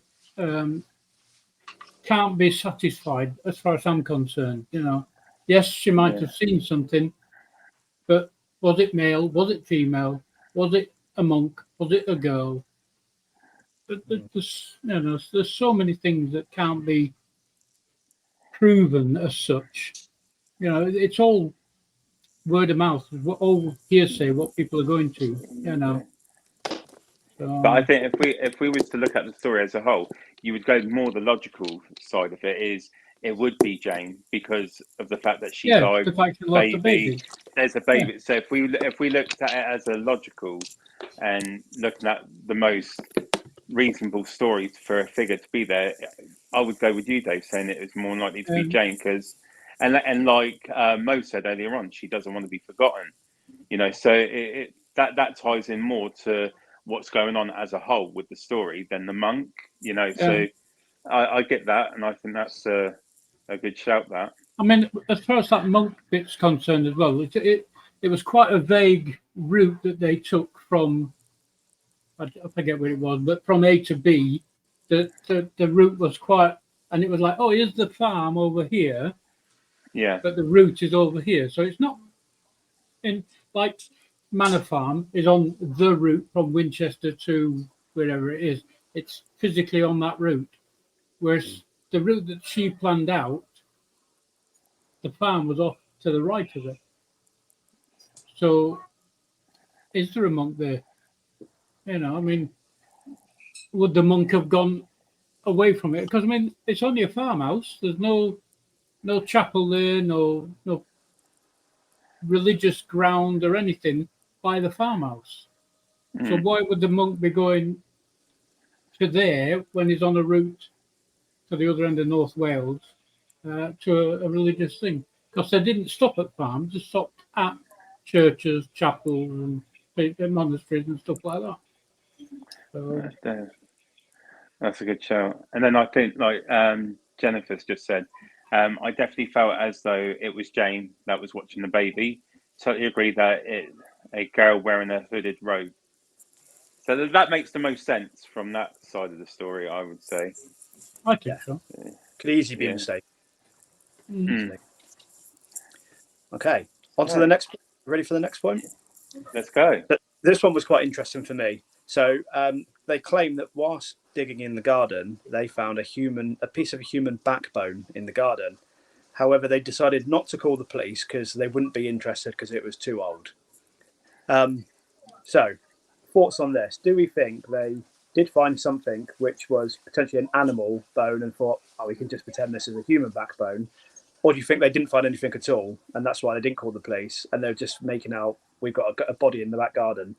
can't be satisfied as far as I'm concerned. Yes, she might have seen something, but was it male? Was it female? Was it a monk? Was it a girl? There's so many things that can't be proven as such. It's all word of mouth, all hearsay, what people are going to. So, but I think if we was to look at the story as a whole, you would go more the logical side of it. Is it would be Jane because of the fact that she Yeah, died. the fact she lost the baby. There's a baby. So if we looked at it as a logical and looking at the most reasonable story for a figure to be there, I would go with you, Dave, saying it is more likely to be Jane because, and like Mo said earlier on, she doesn't want to be forgotten. You know, so that ties in more to what's going on as a whole with the story than the monk. You know, so I get that, and I think that's a good shout. That. I mean, as far as that monk bit's concerned as well, it was quite a vague route that they took from, I forget where it was, but from A to B, the route was quite, and it was like, oh, here's the farm over here, Yeah. but the route is over here. So it's not in, like Manor Farm is on the route from Winchester to wherever it is. It's physically on that route. Whereas the route that she planned out, the farm was off to the right of it. So is there a monk there? You know, I mean, would the monk have gone away from it? Because I mean, it's only a farmhouse. There's no chapel there, no religious ground or anything by the farmhouse. So why would the monk be going to there when he's on a route to the other end of North Wales to a religious thing? Because they didn't stop at farms; they stopped at churches, chapels, and monasteries and stuff like that. So, that's a good show. And then I think, like Jennifer's just said, I definitely felt as though it was Jane that was watching the baby. Totally agree that a girl wearing a hooded robe. So that makes the most sense from that side of the story, I would say. I think so. Could easily be a mistake. Okay, on to the next. Ready for the next point? Let's go. This one was quite interesting for me. So they claim that whilst digging in the garden, they found a piece of a human backbone in the garden. However, they decided not to call the police because they wouldn't be interested because it was too old. So, thoughts on this? Do we think they did find something which was potentially an animal bone and thought, oh, we can just pretend this is a human backbone? Or do you think they didn't find anything at all and that's why they didn't call the police and they're just making out we've got a body in the back garden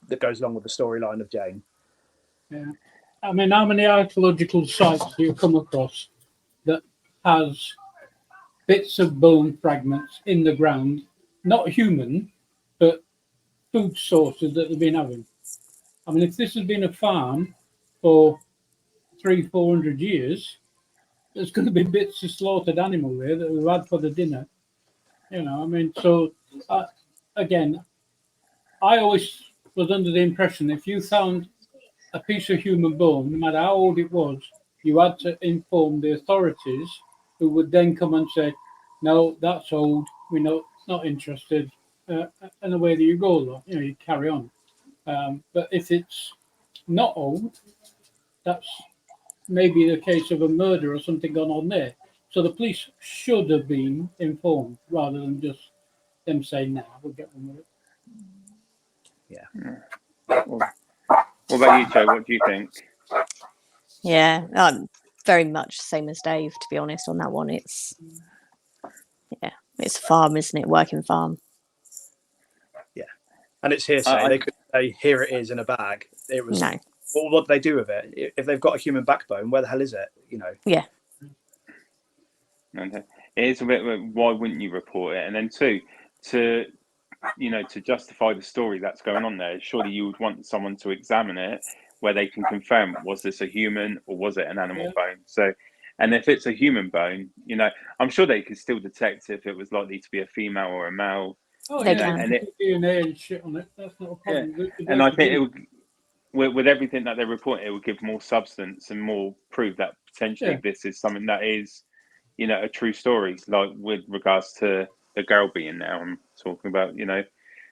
that goes along with the storyline of Jane? Yeah. I mean, how many archaeological sites do you come across that has bits of bone fragments in the ground, not human, but food sources that they've been having? I mean, if this has been a farm for 300-400 years, there's going to be bits of slaughtered animal there that we've had for the dinner. You know, I mean, so again, I always was under the impression if you found a piece of human bone, no matter how old it was, you had to inform the authorities, who would then come and say, no, that's old, we're not interested, and away you go, you know, you carry on. But if it's not old, that's maybe the case of a murder or something gone on there. So the police should have been informed rather than just them saying, nah, we'll get on with it. Yeah. What about you, Joe? What do you think? Yeah, very much same as Dave, to be honest, on that one. It's a farm, isn't it? Working farm. Yeah. And it's hearsay. They could say, here it is in a bag. It was. No. Well, what do they do with it? If they've got a human backbone, where the hell is it? You know? Yeah. Okay. It is a bit, why wouldn't you report it? And then two, to justify the story that's going on there, surely you would want someone to examine it where they can confirm, was this a human or was it an animal bone? So, and if it's a human bone, you know, I'm sure they could still detect if it was likely to be a female or a male. Oh, They yeah, can. and DNA and shit on it. That's not a problem. Yeah. And I think it would, with everything that they report, it would give more substance and more proof that potentially this is something that is, you know, a true story, like with regards to the girl being there. I'm talking about, you know.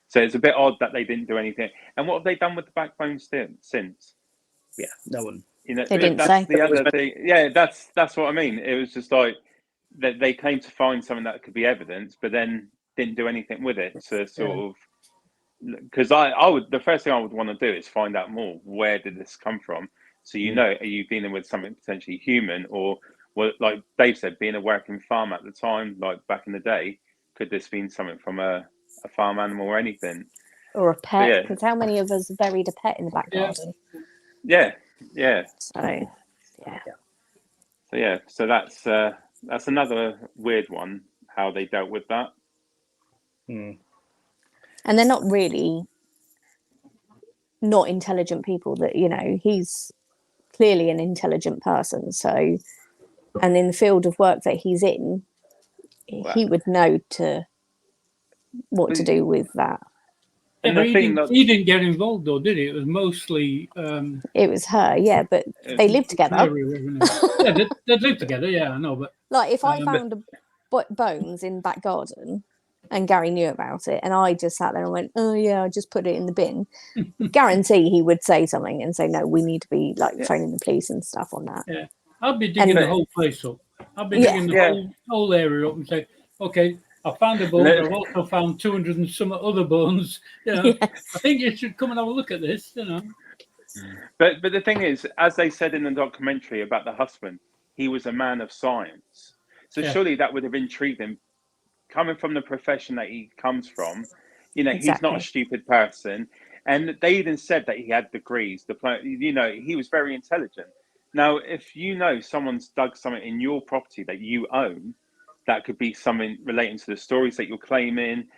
So it's a bit odd that they didn't do anything. And what have they done with the backbone since? Yeah, no one. They didn't that's say. the other thing. Yeah, that's what I mean. It was just like that they claimed to find something that could be evidence, but then didn't do anything with it to sort of. Because I would, the first thing I would want to do is find out more. Where did this come from? So you know, are you dealing with something potentially human, or well, like Dave said, being a working farm at the time, like back in the day, could this been something from a farm animal or anything? Or a But pet, yeah, because how many of us buried a pet in the back Yeah. garden? yeah, yeah. So, yeah. So yeah, so that's another weird one, how they dealt with that. Hmm. And they're not really not intelligent people. That, you know, he's clearly an intelligent person. So, and in the field of work that he's in, he would know what to do with that. Yeah, And but the thing that he didn't get involved though, did he? It was mostly It was her, yeah, but they lived together. area revenue. Yeah, they lived together. Yeah, I know, but Like if I but- found bones in back garden and Gary knew about it, and I just sat there and went, "Oh yeah, I just put it in the bin," guarantee he would say something and say, "No, we need to be like phoning the police and stuff on that." yeah, I'd be digging the whole place up. I'd be Yeah. digging the Yeah. whole area up and say, okay, I found a bone. I've also found 200 and some other bones. You know, Yes. I think you should come and have a look at this. You know, But the thing is, as they said in the documentary about the husband, he was a man of science. So Yeah. surely that would have intrigued him, coming from the profession that he comes from. You know, he's not Exactly. a stupid person, and they even said that he had degrees. You know, he was very intelligent. Now, if you know someone's dug something in your property that you own, that could be something relating to the stories that you're claiming.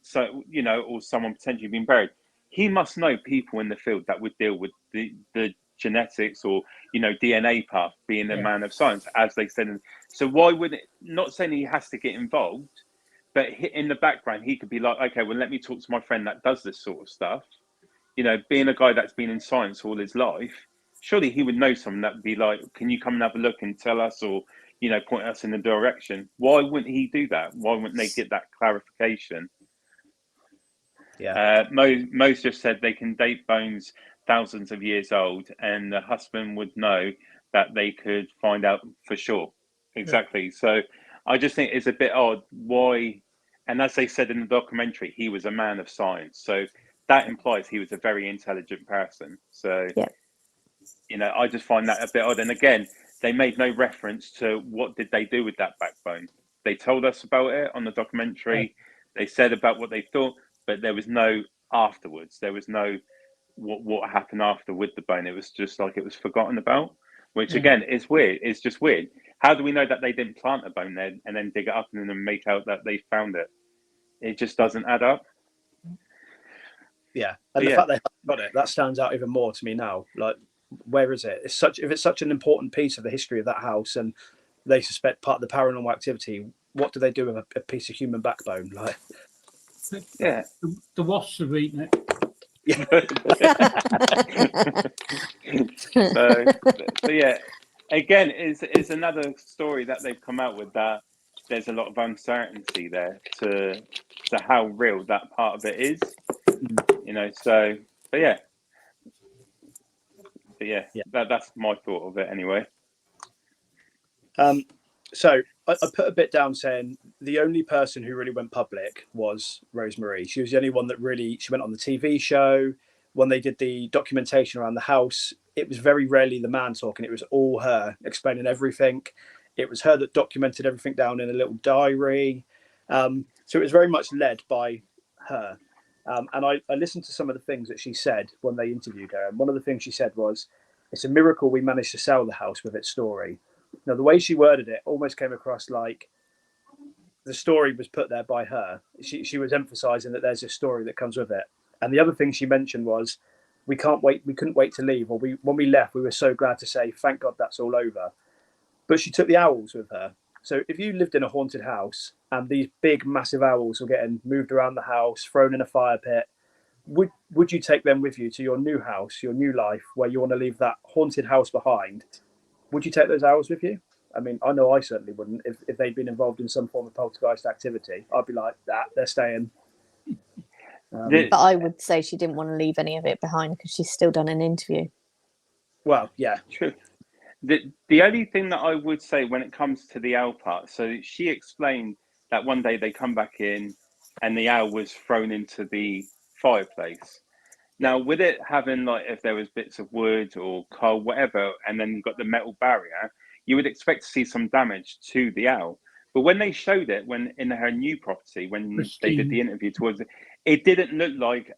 So you know, or someone potentially being buried. He must know people in the field that would deal with the genetics or, you know, DNA path, being a Yeah. man of science, as they said. So why would it, not saying he has to get involved, but in the background, he could be like, okay, well, let me talk to my friend that does this sort of stuff. You know, being a guy that's been in science all his life, surely he would know someone that would be like, can you come and have a look and tell us, or, you know, point us in the direction? Why wouldn't he do that? Why wouldn't they get that clarification? Yeah. Mo just said they can date bones thousands of years old, and the husband would know that they could find out for sure. Exactly. So I just think it's a bit odd why, and as they said in the documentary, he was a man of science. So that implies he was a very intelligent person. So, Yeah. you know, I just find that a bit odd. And again, they made no reference to what did they do with that backbone. They told us about it on the documentary. They said about what they thought, but there was no afterwards. There was no what happened after with the bone. It was just like it was forgotten about, which again is weird. It's just weird. How do we know that they didn't plant a bone there and then dig it up and then make out that they found it? It just doesn't add up. Yeah, and the fact they haven't got it, that stands out even more to me now. Like, where is it? If it's such an important piece of the history of that house, and they suspect part of the paranormal activity, what do they do with a piece of human backbone? Like, Yeah. the wasps have eaten it. So yeah, again, is another story that they've come out with, that there's a lot of uncertainty there to how real that part of it is, you know. So, but yeah, that's my thought of it anyway. So I put a bit down saying the only person who really went public was Rosemary. She was the only one that really, she went on the TV show. When they did the documentation around the house, it was very rarely the man talking. It was all her explaining everything. It was her that documented everything down in a little diary. So it was very much led by her. And I listened to some of the things that she said when they interviewed her. And one of the things she said was, it's a miracle we managed to sell the house with its story. Now, the way she worded it almost came across like the story was put there by her. She was emphasizing that there's a story that comes with it. And the other thing she mentioned was, we couldn't wait to leave. Or when we left, we were so glad to say, thank God that's all over. But she took the owls with her. So if you lived in a haunted house and these big, massive owls were getting moved around the house, thrown in a fire pit, would you take them with you to your new house, your new life, where you want to leave that haunted house behind? Would you take those owls with you? I mean, I know I certainly wouldn't. If they'd been involved in some form of poltergeist activity, I'd be like, they're staying. But I would say she didn't want to leave any of it behind because she's still done an interview. Well, yeah. True. The only thing that I would say when it comes to the owl part, so she explained that one day they come back in and the owl was thrown into the fireplace. Now, with it having, like, if there was bits of wood or coal, whatever, and then you've got the metal barrier, you would expect to see some damage to the owl. But when they showed it, when in her new property, when they did the interview towards it, it didn't look like an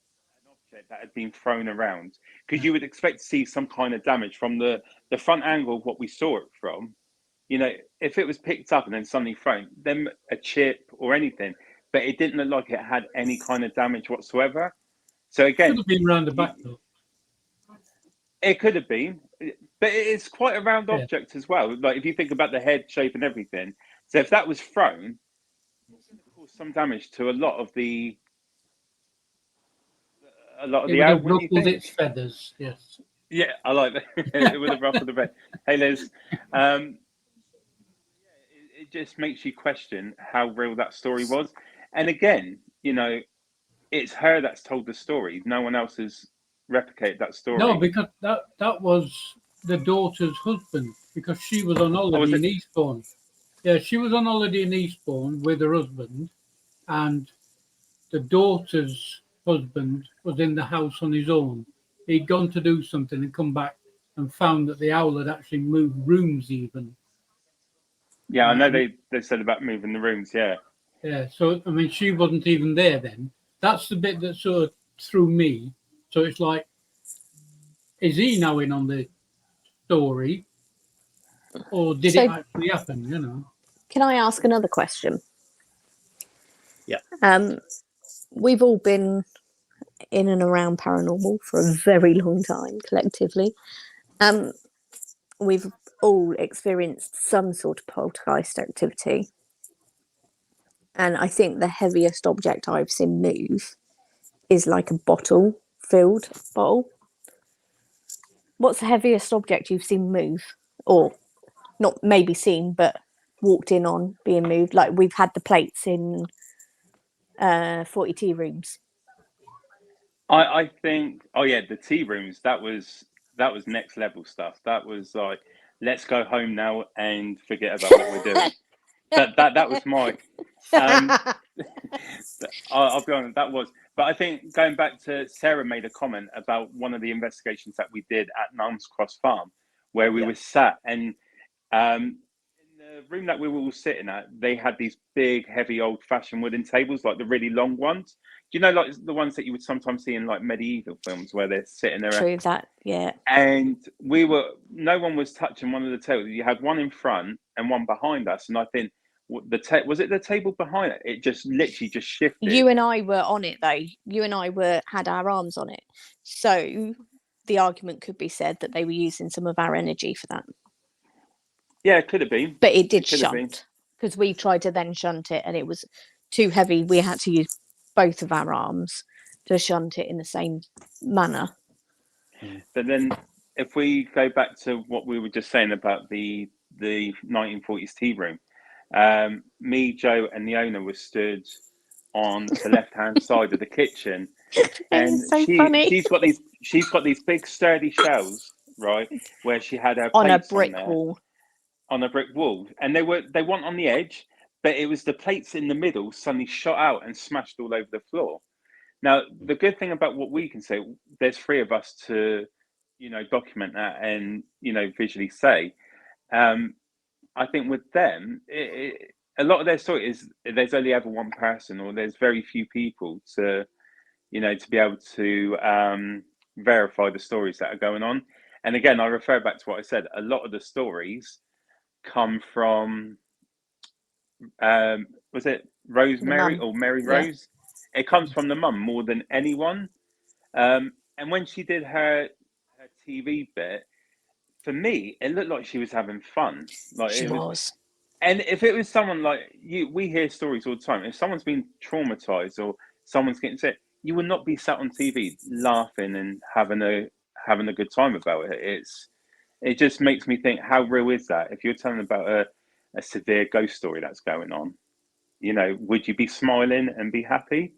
object that had been thrown around, because you would expect to see some kind of damage from the front angle of what we saw it from. You know, if it was picked up and then suddenly thrown, then a chip or anything, but it didn't look like it had any kind of damage whatsoever. So again, Could have been round the back though. it could have been, but it's quite a round object as well. Like if you think about the head shape and everything. So if that was thrown, it would cause some damage to a lot of the It would owl. have ruffled its feathers. Yes. Yeah, I like that. It would have ruffled the bed. Hey, Liz. It just makes you question how real that story was. And again, you know, it's her that's told the story. No one else has replicated that story. No, because that was the daughter's husband, because she was on holiday in Eastbourne. Yeah, she was on holiday in Eastbourne with her husband, and the daughter's husband was in the house on his own. He'd gone to do something and come back and found that the owl had actually moved rooms even. Yeah, I know they said about moving the rooms, yeah. Yeah, so, I mean, she wasn't even there then. That's the bit that sort of threw me. So it's like, is he now in on the story? Or did it actually happen, you know? Can I ask another question? Yeah. We've all been in and around paranormal for a very long time collectively. We've all experienced some sort of poltergeist activity. And I think the heaviest object I've seen move is like a filled bottle. What's the heaviest object you've seen move? Or not maybe seen, but walked in on being moved? Like we've had the plates in 40 tea rooms. I think, the tea rooms, that was next level stuff. That was like, let's go home now and forget about what we're doing. that was my I'll be honest, that was. But I think going back to Sarah made a comment about one of the investigations that we did at Nulns Cross Farm, where we were sat, and in the room that we were all sitting at, they had these big, heavy, old-fashioned wooden tables, like the really long ones. Do you know, like the ones that you would sometimes see in like medieval films, where they're sitting there? True that, yeah. And no one was touching one of the tables. You had one in front and one behind us, and I think was it the table behind it? It just literally just shifted. You and I were on it though. You and I had our arms on it. So the argument could be said that they were using some of our energy for that. Yeah, it could have been. But it did shunt, because we tried to then shunt it and it was too heavy. We had to use both of our arms to shunt it in the same manner. But then if we go back to what we were just saying about the 1940s tea room, me, Joe, and the owner were stood on the left-hand side of the kitchen, and so funny. she's got these big sturdy shelves, right, where she had her on a plates brick wall. On a brick wall, and they weren't on the edge, but it was the plates in the middle suddenly shot out and smashed all over the floor. Now, the good thing about what we can say, there's three of us to, document that and, visually say. I think with them, a lot of their story is there's only ever one person, or there's very few people to be able to verify the stories that are going on. And again, I refer back to what I said. A lot of the stories come from, was it Rosemary or Mary Rose? Yeah. It comes from the mum more than anyone. And when she did her TV bit, for me, it looked like she was having fun. Like she was. And if it was someone like you, we hear stories all the time. If someone's been traumatized or someone's getting sick, you would not be sat on TV laughing and having a good time about it. It just makes me think, how real is that? If you're telling about a severe ghost story that's going on, would you be smiling and be happy?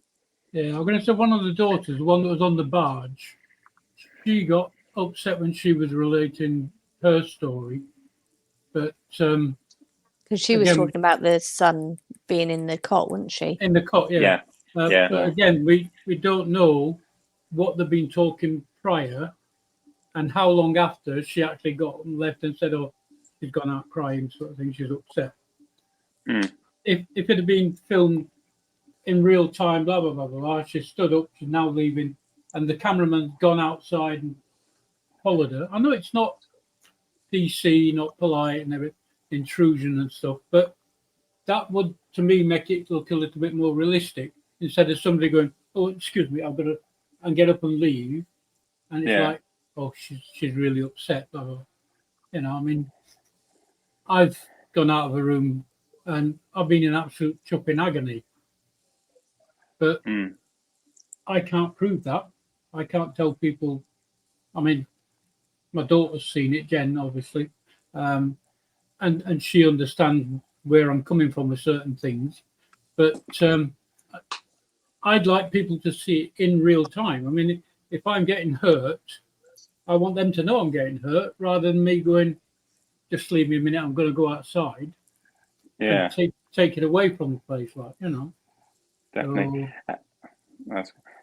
Yeah, I'm going to say one of the daughters, the one that was on the barge, she got upset when she was relating her story, but because she was talking about the son being in the cot, wasn't she? In the cot, yeah. But again, we don't know what they've been talking prior and how long after she actually got left and said, "Oh, she's gone out crying, sort of thing. She's upset. Mm. If it had been filmed in real time, blah blah blah blah, blah, she stood up. She's now leaving, and the cameraman's gone outside and followed her. I know it's not PC, not polite, and everything, intrusion and stuff, but that would, to me, make it look a little bit more realistic instead of somebody going, "Oh, excuse me, I've got to," and get up and leave, and it's like, "Oh, she's really upset." Blah, blah, blah. You know, I mean, I've gone out of a room and I've been in absolute chopping agony, but I can't prove that. I can't tell people. I mean, my daughter's seen it, Jen, obviously, and she understands where I'm coming from with certain things. But I'd like people to see it in real time. I mean, if I'm getting hurt, I want them to know I'm getting hurt rather than me going, just leave me a minute, I'm going to go outside. Yeah. And take it away from the place, like, you know. Definitely.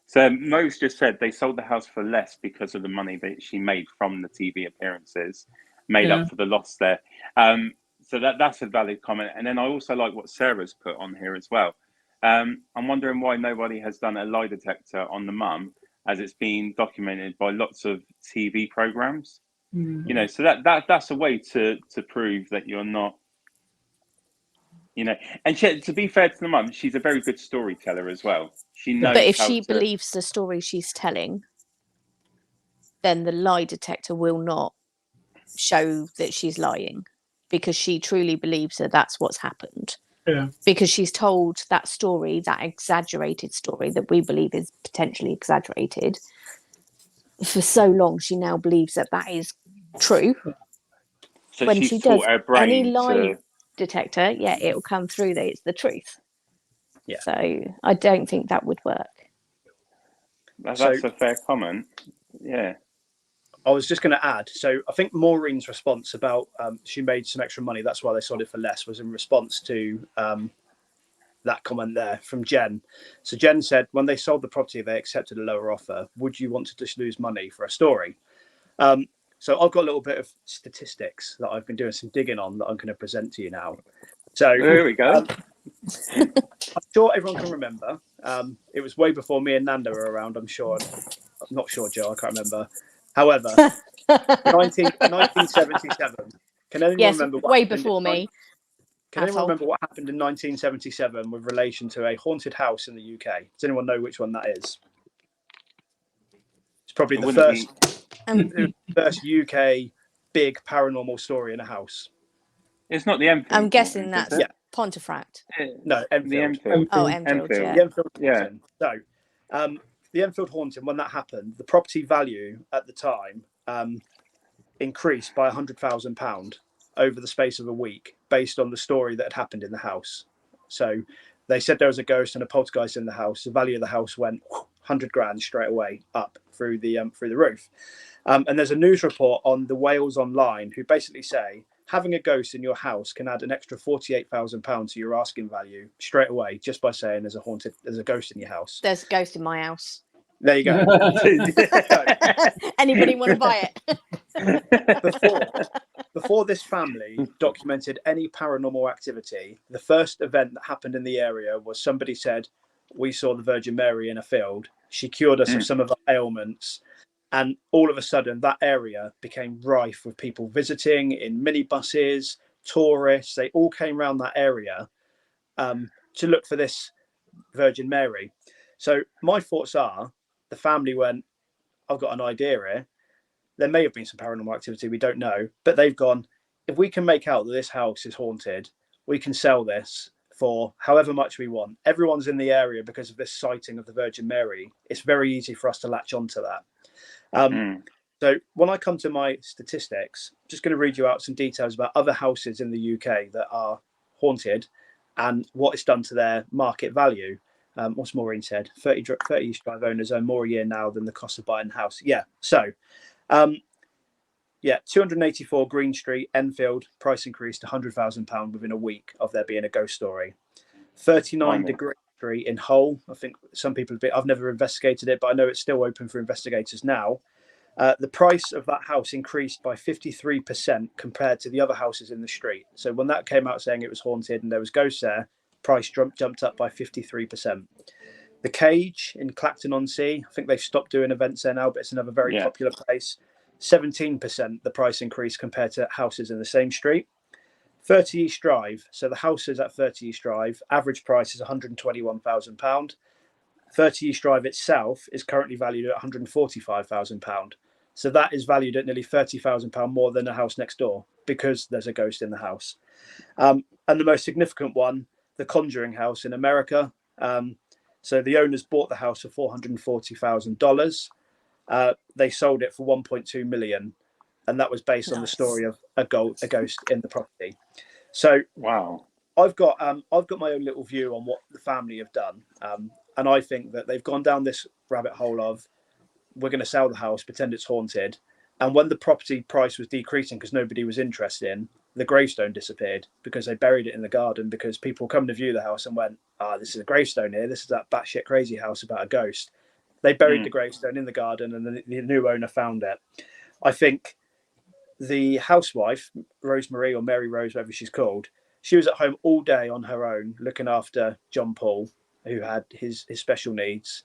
So Mo's just said they sold the house for less because of the money that she made from the TV appearances, made up for the loss there. So that's a valid comment. And then I also like what Sarah's put on here as well. I'm wondering why nobody has done a lie detector on the mum, as it's been documented by lots of TV programs. You know, so that's a way to prove that you're not. You know, and to be fair to the mum, she's a very good storyteller as well. She knows. But if she believes the story she's telling, then the lie detector will not show that she's lying, because she truly believes that that's what's happened. Yeah. Because she's told that story, that exaggerated story that we believe is potentially exaggerated, for so long. She now believes that that is true. So when she's she taught does her brain any lie to... detector, yeah, it will come through that it's the truth. Yeah. So I don't think that would work. That's a fair comment. Yeah. I was just going to add, so I think Maureen's response about she made some extra money, that's why they sold it for less, was in response to that comment there from Jen. So Jen said, when they sold the property, they accepted a lower offer. Would you want to just lose money for a story? So I've got a little bit of statistics that I've been doing some digging on that I'm going to present to you now. So there we go. I'm sure everyone can remember. It was way before me and Nanda were around, I'm sure. I'm not sure, Joe, I can't remember. However, 1977. Can anyone remember what way before me? Can anyone remember what happened in 1977 with relation to a haunted house in the UK? Does anyone know which one that is? It's probably the first UK big paranormal story in a house. It's not the Enfield. I'm guessing that's Pontefract. No, Enfield. The Enfield. Oh, Enfield, yeah. The Enfield haunting. So, the Enfield haunting, when that happened, the property value at the time increased by £100,000 over the space of a week, based on the story that had happened in the house. So they said there was a ghost and a poltergeist in the house. The value of the house went 100 grand straight away up through the roof. And there's a news report on the Wales Online who basically say having a ghost in your house can add an extra £48,000 to your asking value straight away, just by saying there's a ghost in your house. There's a ghost in my house. There you go. Anybody want to buy it? Before this family documented any paranormal activity, the first event that happened in the area was somebody said, we saw the Virgin Mary in a field. She cured us of some of our ailments. And all of a sudden, that area became rife with people visiting in minibuses, tourists. They all came around that area to look for this Virgin Mary. So my thoughts are, the family went, I've got an idea here. There may have been some paranormal activity, we don't know. But they've gone, if we can make out that this house is haunted, we can sell this for however much we want. Everyone's in the area because of this sighting of the Virgin Mary. It's very easy for us to latch onto that. So when I come to my statistics, I'm just going to read you out some details about other houses in the UK that are haunted and what it's done to their market value. What's Maureen said? 30 East Drive owners earn more a year now than the cost of buying a house. Yeah. So, 284 Green Street, Enfield, price increased to £100,000 within a week of there being a ghost story. 39 Degree Street in Hull. I think some people I've never investigated it, but I know it's still open for investigators now. The price of that house increased by 53% compared to the other houses in the street. So when that came out saying it was haunted and there was ghosts there, price jumped up by 53%. The Cage in Clacton-on-Sea, I think they've stopped doing events there now, but it's another very popular place. 17% the price increase compared to houses in the same street. 30 East Drive, so the houses at 30 East Drive, average price is £121,000. 30 East Drive itself is currently valued at £145,000. So that is valued at nearly £30,000 more than the house next door because there's a ghost in the house. And the most significant one, the Conjuring House in America. So the owners bought the house for $440,000. They sold it for $1.2 million, and that was based on the story of a ghost in the property. So wow, I've got my own little view on what the family have done, and I think that they've gone down this rabbit hole of we're going to sell the house, pretend it's haunted, and when the property price was decreasing because nobody was interested in, the gravestone disappeared because they buried it in the garden because people come to view the house and went, this is a gravestone here. This is that batshit crazy house about a ghost. They buried the gravestone in the garden and then the new owner found it. I think the housewife, Rosemary or Mary Rose, whatever she's called, she was at home all day on her own looking after John Paul, who had his special needs.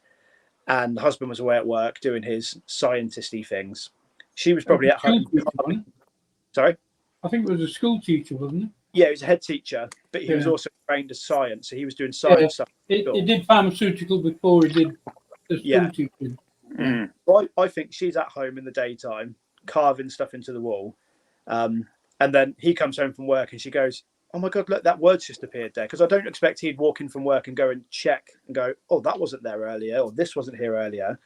And the husband was away at work doing his scientisty things. She was probably at home. Sorry? I think it was a school teacher, wasn't it? Yeah, he was a head teacher, but he was also trained as science. So he was doing science stuff. He did pharmaceutical before he did the school teaching. Mm. Well, I think she's at home in the daytime, carving stuff into the wall. And then he comes home from work and she goes, oh my God, look, that word's just appeared there. Because I don't expect he'd walk in from work and go and check and go, oh, that wasn't there earlier, or this wasn't here earlier.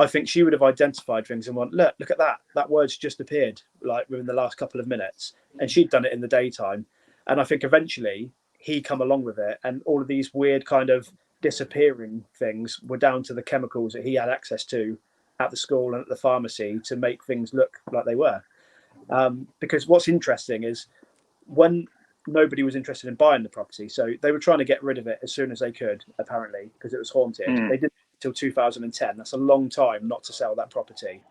I think she would have identified things and went, look at that. That word's just appeared like within the last couple of minutes. And she'd done it in the daytime. And I think eventually he come along with it. And all of these weird kind of disappearing things were down to the chemicals that he had access to at the school and at the pharmacy to make things look like they were. Because what's interesting is when nobody was interested in buying the property, so they were trying to get rid of it as soon as they could, apparently, because it was haunted. They did it until 2010. That's a long time not to sell that property.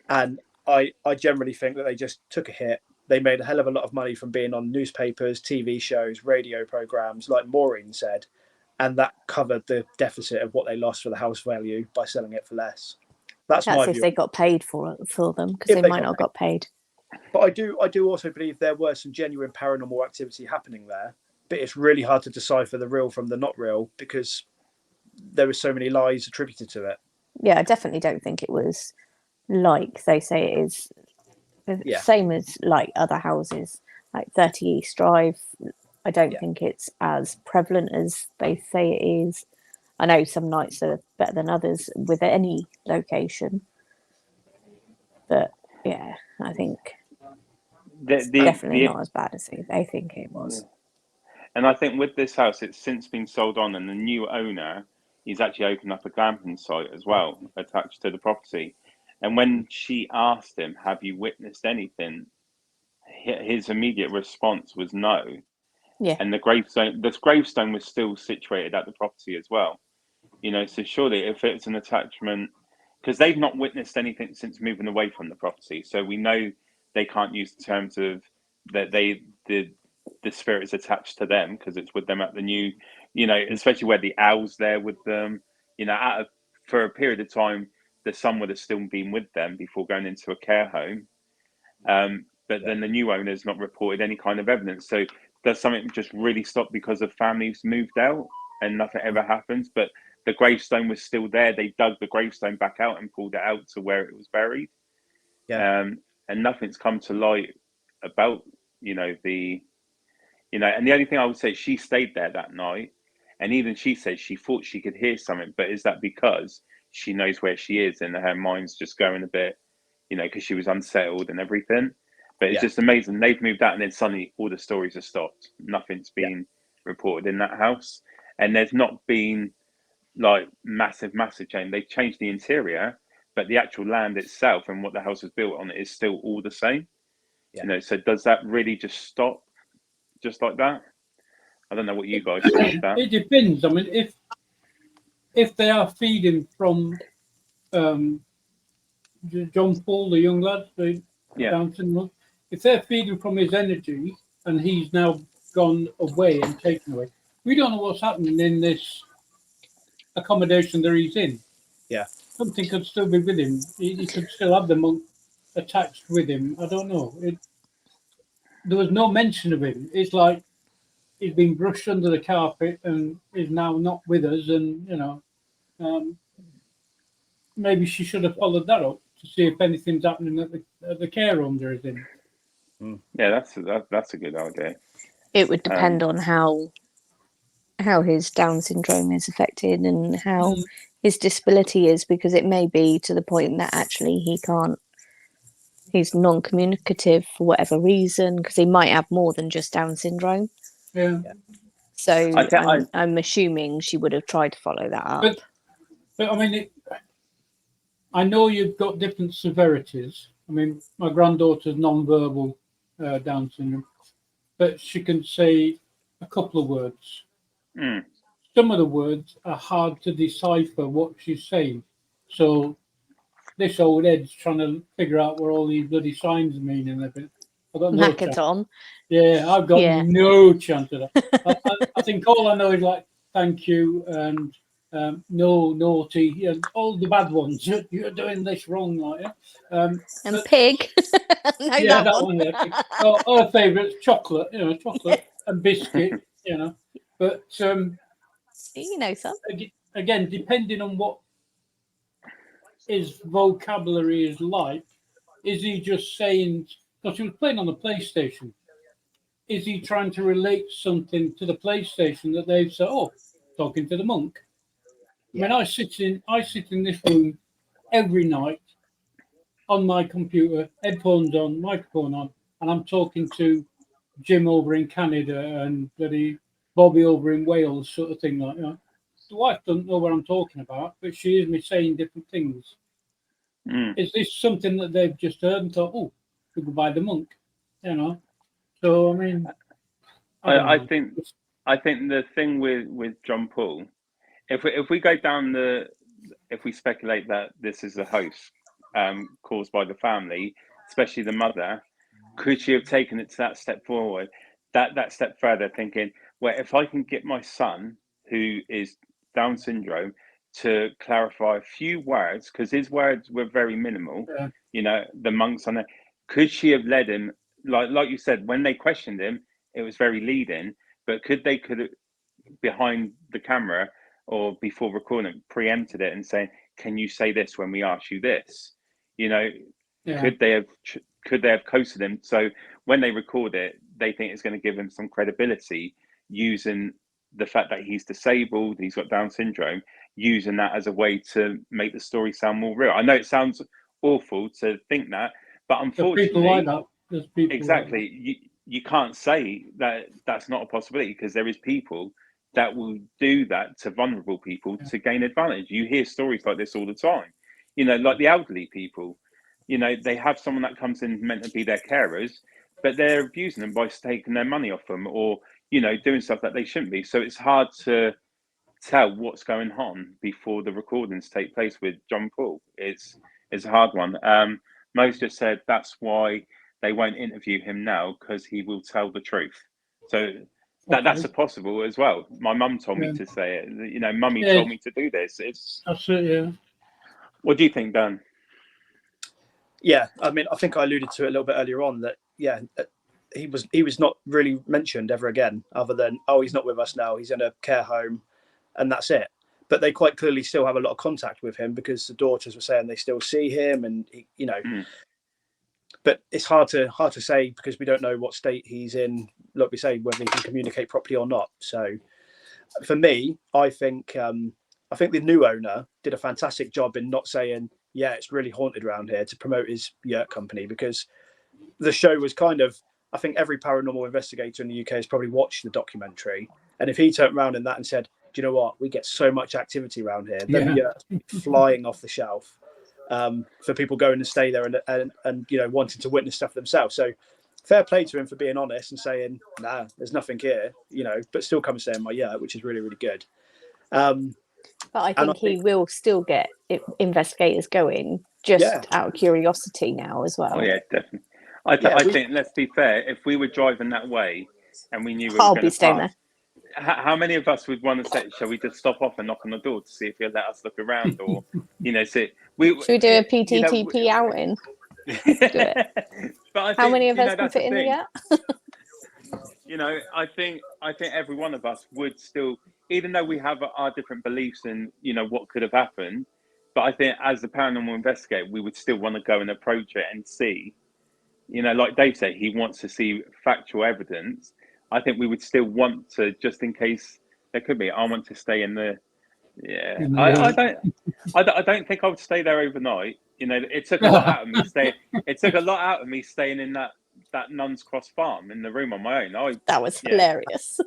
And I generally think that they just took a hit. They made a hell of a lot of money from being on newspapers, TV shows, radio programs, like Maureen said, and that covered the deficit of what they lost for the house value by selling it for less. That's my if view. they got paid for them, because they might not got paid. But I do also believe there were some genuine paranormal activity happening there, but it's really hard to decipher the real from the not real because there were so many lies attributed to it. Yeah, I definitely don't think it was like they say it is. Same as like other houses, like 30 East Drive. I don't think it's as prevalent as they say it is. I know some nights are better than others with any location, but yeah, I think it's definitely not as bad as they think it was. And I think with this house, it's since been sold on, and the new owner, he's actually opened up a glamping site as well attached to the property. And when she asked him, have you witnessed anything? His immediate response was no. Yeah. And the gravestone was still situated at the property as well. You know, so surely if it's an attachment, because they've not witnessed anything since moving away from the property. So we know they can't use the terms of that the spirit is attached to them because it's with them at the new, you know, especially where the owl's there with them, you know, for a period of time, the son would have still been with them before going into a care home. But then the new owner's not reported any kind of evidence. So does something just really stop because the family's moved out and nothing ever happens? But the gravestone was still there. They dug the gravestone back out and pulled it out to where it was buried. Yeah. And nothing's come to light about, and the only thing I would say, she stayed there that night. And even she said she thought she could hear something, but is that because she knows where she is and her mind's just going a bit, because she was unsettled and everything. But it's just amazing. They've moved out and then suddenly all the stories have stopped. Nothing's been reported in that house. And there's not been like massive change. They've changed the interior, but the actual land itself and what the house was built on is still all the same. Yeah. So does that really just stop just like that? I don't know what you guys think of that. It depends. I mean, if they are feeding from John Paul, the young lad, the Yeah. Down syndrome, if they're feeding from his energy and he's now gone away and taken away, we don't know what's happening in this accommodation that he's in. Yeah. Something could still be with him. He could still have the monk attached with him. I don't know. There was no mention of him. It's like he's been brushed under the carpet and is now not with us. And, you know, maybe she should have followed that up to see if anything's happening at the care home there is in. Yeah, that's a good idea. It would depend on how his Down syndrome is affected and how his disability is, because it may be to the point that actually he's non-communicative for whatever reason, because he might have more than just Down syndrome. Yeah. So I'm assuming she would have tried to follow that up. But I mean, I know you've got different severities. I mean, my granddaughter's non-verbal Down syndrome, but she can say a couple of words. Some of the words are hard to decipher what she's saying. So this old Ed's trying to figure out what all these bloody signs mean and everything. I've got no chance. Makaton. Yeah, I've got no chance of that. I think all I know is like thank you and no, naughty, and all the bad ones. You're doing this wrong, like and pig. No, yeah, that one. one. Yeah. Oh, her favourites, chocolate. You know, chocolate and biscuit. You know, but you know some. Again, depending on what his vocabulary is like, is he just saying? Because he was playing on the PlayStation. Is he trying to relate something to the PlayStation that they've said? Oh, talking to the monk. I mean, I sit in this room every night on my computer, headphones on, microphone on, and I'm talking to Jim over in Canada and Bobby over in Wales, sort of thing like that. The wife doesn't know what I'm talking about, but she hears me saying different things. Is this something that they've just heard and thought, oh, we could buy the monk, you know? So I mean, I think the thing with John Paul, if we go down if we speculate that this is a hoax caused by the family, especially the mother, could she have taken it to that step forward, that step further, thinking, well, if I can get my son who is Down syndrome to clarify a few words, because his words were very minimal, you know, the monks on it, could she have led him, like you said, when they questioned him, it was very leading, but could have behind the camera or before recording preempted it and saying, can you say this when we ask you this? You know, could they have coasted him so when they record it, they think it's going to give him some credibility, using the fact that he's disabled, he's got Down syndrome, using that as a way to make the story sound more real. I know it sounds awful to think that, but unfortunately, people like that. There's people exactly, like that. You can't say that that's not a possibility, because there is people that will do that to vulnerable people to gain advantage. You hear stories like this all the time, you know, like the elderly people, you know, they have someone that comes in meant to be their carers, but they're abusing them by taking their money off them, or, you know, doing stuff that they shouldn't be. So it's hard to tell what's going on before the recordings take place with John Paul. It's a hard one. Mo's just said that's why they won't interview him now, because he will tell the truth. So that's a possible as well. My mum told me to say it. You know, mummy told me to do this. That's it, yeah. What do you think, Dan? Yeah, I mean, I think I alluded to it a little bit earlier on that, he was not really mentioned ever again, other than, oh, he's not with us now, he's in a care home, and that's it. But they quite clearly still have a lot of contact with him, because the daughters were saying they still see him, and you know. But it's hard to say, because we don't know what state he's in, like we say, whether he can communicate properly or not. So for me, I think the new owner did a fantastic job in not saying, yeah, it's really haunted around here, to promote his yurt company, because the show was kind of, I think every paranormal investigator in the UK has probably watched the documentary. And if he turned around in that and said, do you know what, we get so much activity around here, then the yurt's flying off the shelf. For people going to stay there and you know, wanting to witness stuff themselves. So fair play to him for being honest and saying, nah, there's nothing here, you know, but still come and stay in my yurt, which is really, really good. But I think he will still get investigators going just Yeah. out of curiosity now as well. Oh yeah, definitely. Yeah, I think, let's be fair, if we were driving that way and we knew we were I'll going be to staying pass, how many of us would want to say, shall we just stop off and knock on the door to see if he'll let us look around, or see Should we do a you know, PTTP outing? but I How think, many of us can that's fit the in the thing. Yacht? I think every one of us would still, even though we have our different beliefs and what could have happened, but I think as the paranormal investigator, we would still want to go and approach it and see. Like Dave said, he wants to see factual evidence. I think we would still want to, just in case there could be. I want to stay in the. Yeah, In the I yacht. don't. I don't think I would stay there overnight. It took a lot out of me staying. It took a lot out of me staying in that Nuns Cross farm in the room on my own. That was hilarious.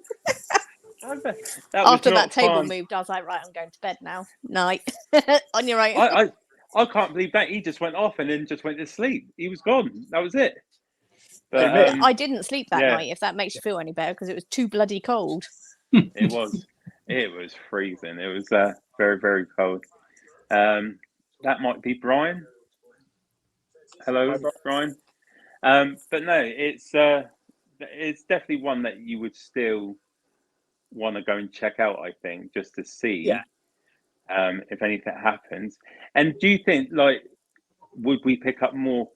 That After was that not table fun. moved, I was like, right, I'm going to bed now. Night. On your own. I can't believe that he just went off and then just went to sleep. He was gone. That was it. But I didn't sleep that night, if that makes you feel any better, because it was too bloody cold. It was freezing. It was very, very cold. That might be Brian. Hello, Brian. But no, it's definitely one that you would still want to go and check out, I think, just to see if anything happens. And do you think, would we pick up more?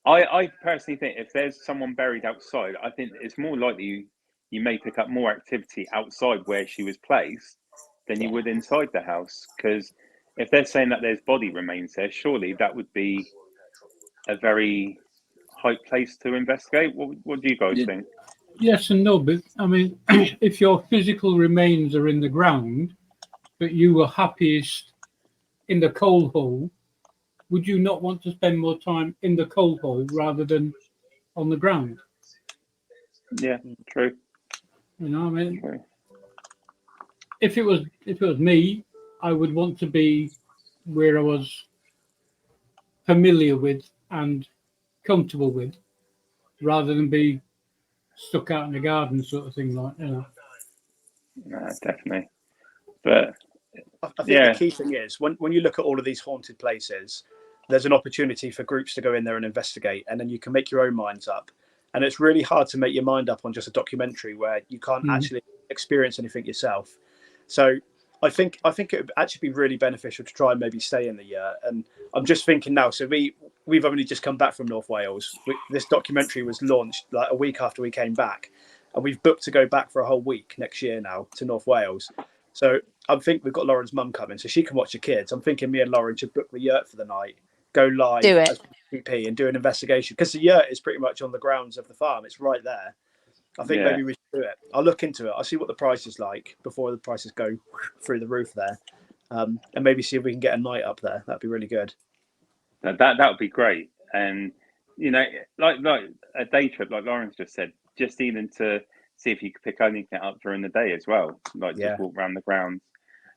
I personally think if there's someone buried outside, I think it's more likely you may pick up more activity outside where she was placed than you would inside the house. Because if they're saying that there's body remains there, surely that would be a very high place to investigate. What do you guys think? Yes and no, but I mean, if your physical remains are in the ground, but you were happiest in the coal hole, would you not want to spend more time in the coal hole rather than on the ground? Yeah, true. I mean, True. if it was me, I would want to be where I was familiar with and comfortable with, rather than be stuck out in the garden, sort of thing, No, definitely. But I think the key thing is when you look at all of these haunted places, there's an opportunity for groups to go in there and investigate, and then you can make your own minds up. And it's really hard to make your mind up on just a documentary where you can't actually experience anything yourself. So I think it would actually be really beneficial to try and maybe stay in the year. And I'm just thinking now, so we've only just come back from North Wales. This documentary was launched like a week after we came back, and we've booked to go back for a whole week next year now to North Wales. So I think we've got Lauren's mum coming, so she can watch the kids. I'm thinking me and Lauren should book the yurt for the night, go live as PP and do an investigation, because the yurt is pretty much on the grounds of the farm. It's right there. I think maybe we should do it. I'll look into it. I'll see what the price is like before the prices go through the roof there, and maybe see if we can get a night up there. That'd be really good. That would be great. And like a day trip, like Lauren's just said, just even to see if you could pick anything up during the day as well, just walk around the grounds.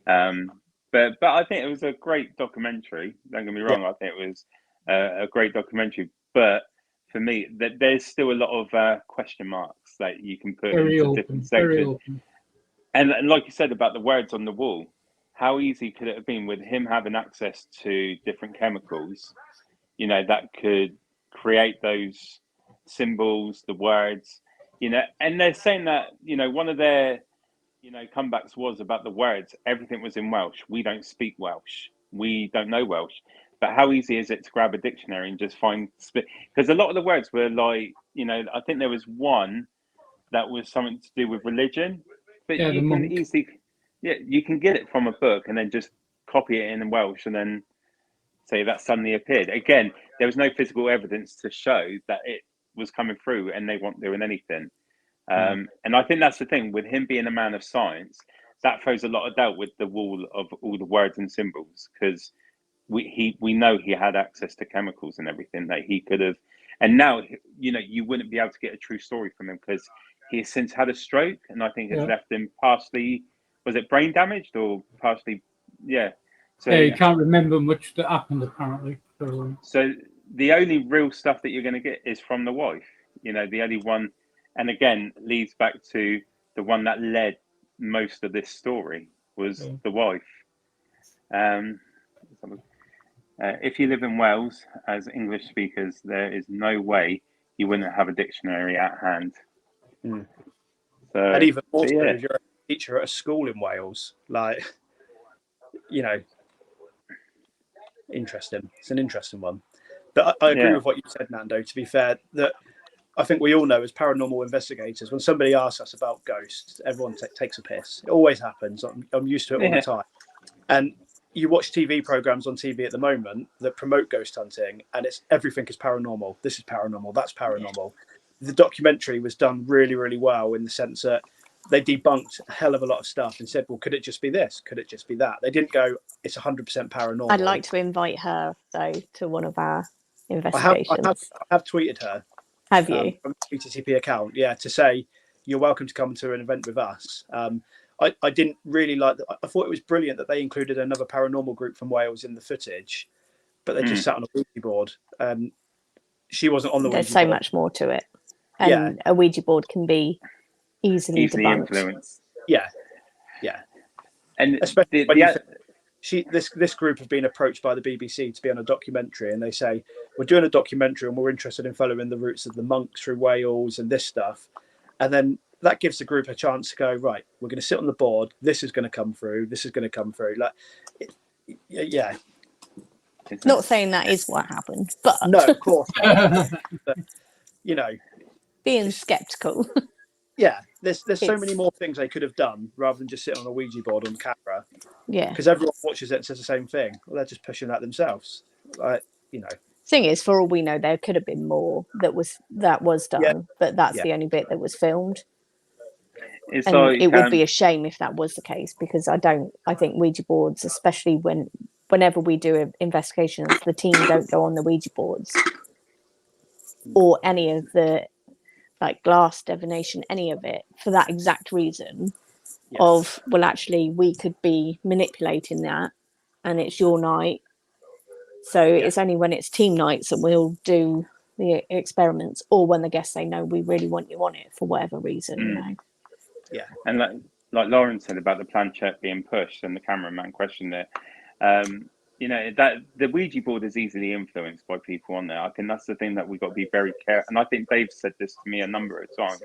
But I think it was a great documentary. Don't get me wrong. I think it was a great documentary. But for me, there's still a lot of question marks that you can put into different sections. And like you said about the words on the wall, how easy could it have been with him having access to different chemicals, that could create those symbols, the words, and they're saying that, one of their, comebacks was about the words. Everything was in Welsh. We don't speak Welsh. We don't know Welsh. But how easy is it to grab a dictionary and just find, because a lot of the words were like, I think there was one that was something to do with religion, but you can easily, you can get it from a book and then just copy it in Welsh and then say that suddenly appeared. Again, there was no physical evidence to show that it was coming through and they weren't doing anything. And I think that's the thing with him being a man of science, that throws a lot of doubt with the wall of all the words and symbols, because we know he had access to chemicals and everything that he could have. And now, you wouldn't be able to get a true story from him because he has since had a stroke, and I think has left him partially, was it brain damaged or partially? Yeah. So he can't remember much that happened apparently. So the only real stuff that you're going to get is from the wife. The only one, and again, leads back to the one that led most of this story was the wife. If you live in Wales as English speakers, there is no way you wouldn't have a dictionary at hand. Mm. So, And even more so yeah. if you're a teacher at a school in Wales, like, you know, interesting. It's an interesting one. But I agree Yeah. with what you said, Nando. To be fair, that I think we all know as paranormal investigators, when somebody asks us about ghosts, everyone takes a piss. It always happens. I'm used to it all the time. And you watch TV programs on TV at the moment that promote ghost hunting, and it's everything is paranormal. This is paranormal. That's paranormal. The documentary was done really, really well in the sense that they debunked a hell of a lot of stuff and said, well, could it just be this? Could it just be that? They didn't go, it's 100% paranormal. I'd like to invite her though to one of our I investigations. have tweeted her. Have you? From the BTCP account, yeah, to say you're welcome to come to an event with us. I didn't really like that. I thought it was brilliant that they included another paranormal group from Wales in the footage, but they just sat on a Ouija board. She wasn't on the There's Ouija so board. much more to it, and a Ouija board can be easily debunked. Influenced. Yeah, and especially when this group have been approached by the BBC to be on a documentary, and they say we're doing a documentary and we're interested in following the routes of the monks through Wales and this stuff, and then that gives the group a chance to go, right, we're going to sit on the board, this is going to come through, this is going to come through, like, yeah. Not saying that is what happened, but No, of course not. But, you know, being skeptical. yeah, there's so many more things they could have done rather than just sit on a Ouija board on camera. Yeah, because everyone watches it and says the same thing. Well, they're just pushing that themselves, like, you know. Thing is, for all we know, there could have been more that was done, but that's the only bit that was filmed. It's And like, it would be a shame if that was the case, because I think Ouija boards, especially whenever we do investigations, the team don't go on the Ouija boards or any of the like glass divination, any of it, for that exact reason of, well, actually we could be manipulating that and it's your night. So it's only when it's team nights that we'll do the experiments, or when the guests say, no, we really want you on it for whatever reason, you know. Yeah. And like Lauren said about the planchette being pushed and the cameraman questioned it, you know, that the Ouija board is easily influenced by people on there. I think that's the thing that we've got to be very careful. And I think Dave said this to me a number of times,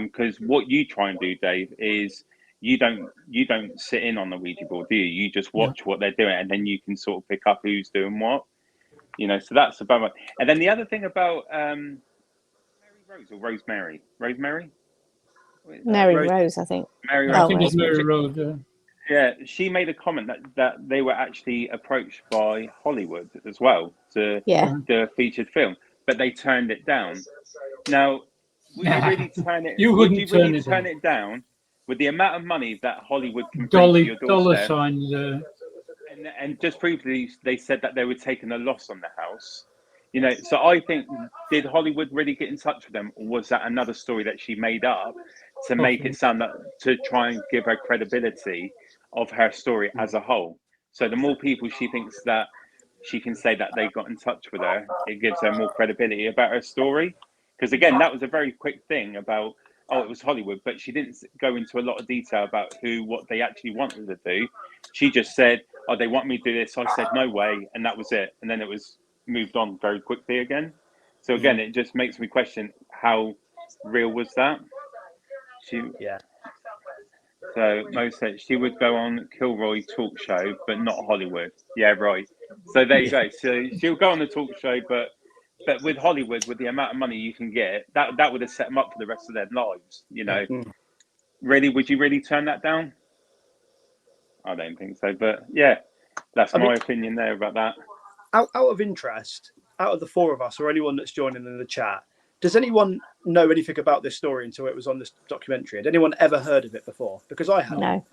because what you try and do, Dave, is you don't sit in on the Ouija board, do you? You just watch what they're doing, and then you can sort of pick up who's doing what, you know. So that's about it. And then the other thing about Mary Rose or Rosemary, Mary Rose, I think. Mary Rose. I think it's Mary Rose. Yeah, she made a comment that they were actually approached by Hollywood as well to do a featured film, but they turned it down. Now, would you really turn it? Would you really turn it down with the amount of money that Hollywood can bring to your doorstep? Dollar signs. And just previously, they said that they were taking a loss on the house. You know, so I think, did Hollywood really get in touch with them, or was that another story that she made up to make it sound that, to try and give her credibility of her story as a whole? So the more people she thinks that she can say that they got in touch with her, it gives her more credibility about her story. Because again, that was a very quick thing about, oh, it was Hollywood, but she didn't go into a lot of detail about what they actually wanted to do. She just said, oh, they want me to do this. So I said, no way. And that was it. And then it was moved on very quickly again. So again, it just makes me question, how real was that? So Mo said she would go on Kilroy talk show, but not Hollywood. Yeah, right. So there you go. So she'll go on the talk show, but with Hollywood, with the amount of money you can get, that would have set them up for the rest of their lives. You know, really, would you really turn that down? I don't think so. But yeah, that's my opinion there about that. Out of interest, out of the four of us or anyone that's joining in the chat, does anyone know anything about this story until it was on this documentary? Had anyone ever heard of it before? Because I hadn't. No.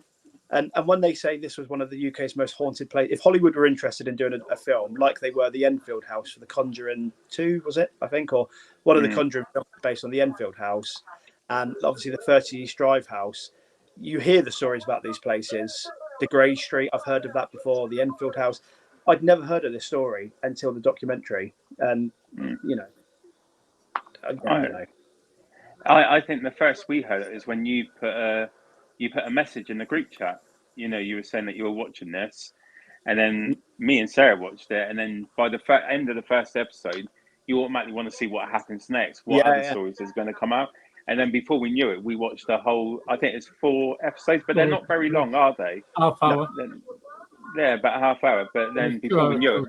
And when they say this was one of the UK's most haunted places, if Hollywood were interested in doing a film like they were the Enfield House for The Conjuring 2, was it, I think, or one of the Conjuring films based on the Enfield House, and obviously the 30 East Drive house, you hear the stories about these places. The Grey Street, I've heard of that before, the Enfield House. I'd never heard of this story until the documentary. And, you know, I don't know. I think the first we heard it is when you put a message in the group chat. You know, you were saying that you were watching this, And then me and Sarah watched it, and then by the end of the first episode, you automatically want to see what happens next, what other stories is going to come out. And then before we knew it, we watched the whole, I think it's 4 episodes, but they're not very long, are they? Half hour. Yeah, about a half hour. But then before we knew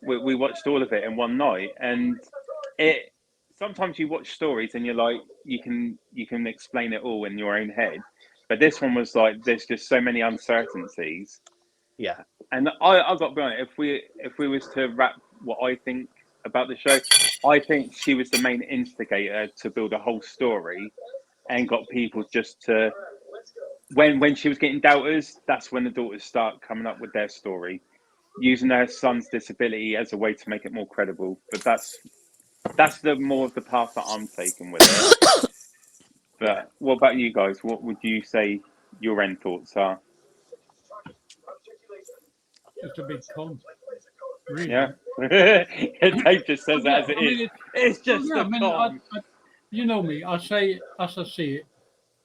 it, we watched all of it in one night. And it sometimes you watch stories and you're like, you can explain it all in your own head. But this one was like, there's just so many uncertainties. Yeah. And I've got to be honest, if we was to wrap what I think about the show, I think she was the main instigator to build a whole story and got people just to, when she was getting doubters, that's when the daughters start coming up with their story, using her son's disability as a way to make it more credible. But that's the more of the path that I'm taking with it. But what about you guys? What would you say your end thoughts are? Just a big con. Really. Yeah. Dave just says that as it is. It's just a con. You know me, I say it as I see it.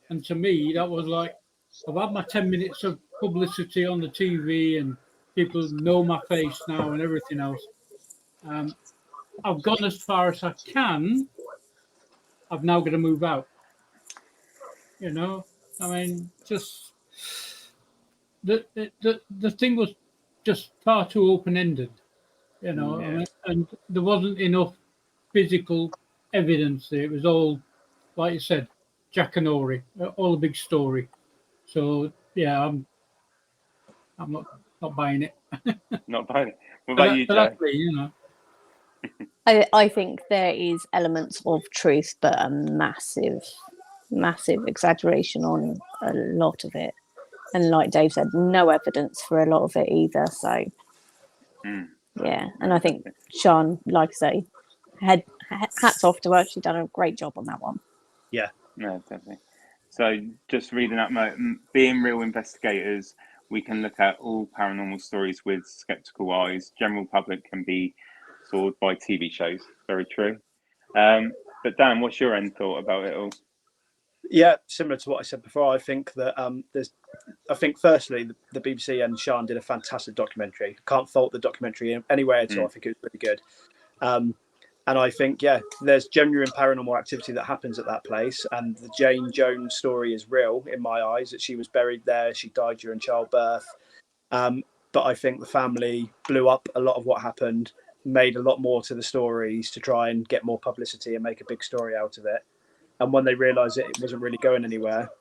And to me, that was like, I've had my 10 minutes of publicity on the TV and people know my face now and everything else. I've gone as far as I can. I've now got to move out. You know, I mean, just the thing was just far too open-ended, you know, and there wasn't enough physical evidence there. It was all, like you said, Jack and Ori, all a big story. So yeah, I'm not buying it. Not buying it. What about you, Jack? You know. I think there is elements of truth, but a massive exaggeration on a lot of it. And like Dave said, no evidence for a lot of it either. So, yeah. And I think Sian, like I say, hats off to her. She's done a great job on that one. Yeah. No, definitely. So just reading that, being real investigators, we can look at all paranormal stories with skeptical eyes. General public can be soared by TV shows. Very true. But Dan, what's your end thought about it all? Yeah, similar to what I said before. I think that I think firstly the BBC and Sian did a fantastic documentary. Can't fault the documentary in any way at all. I think it was really good. And I think, there's genuine paranormal activity that happens at that place. And the Jane Jones story is real in my eyes, that she was buried there. She died during childbirth. But I think the family blew up a lot of what happened, made a lot more to the stories to try and get more publicity and make a big story out of it. And when they realised it wasn't really going anywhere,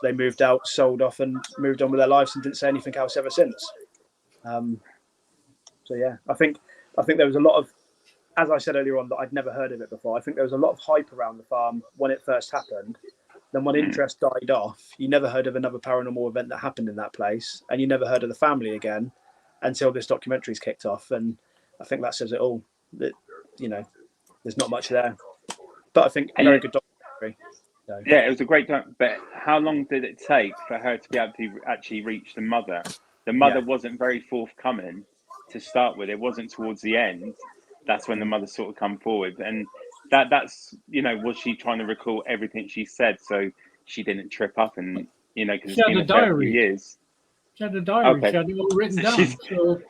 they moved out, sold off and moved on with their lives and didn't say anything else ever since. So, yeah, I think there was a lot of, as I said earlier on, that I'd never heard of it before. I think there was a lot of hype around the farm when it first happened. Then when interest died off, you never heard of another paranormal event that happened in that place. And you never heard of the family again until this documentary's kicked off. And I think that says it all, that, you know, there's not much there. But I think a very good documentary. So. Yeah, it was a great time. But how long did it take for her to be able to actually reach the mother? The mother wasn't very forthcoming to start with. It wasn't towards the end. That's when the mother sort of come forward. And that's, you know, was she trying to recall everything she said so she didn't trip up and, you know, because it's been a few years. She had a diary. Okay. She had it all written down.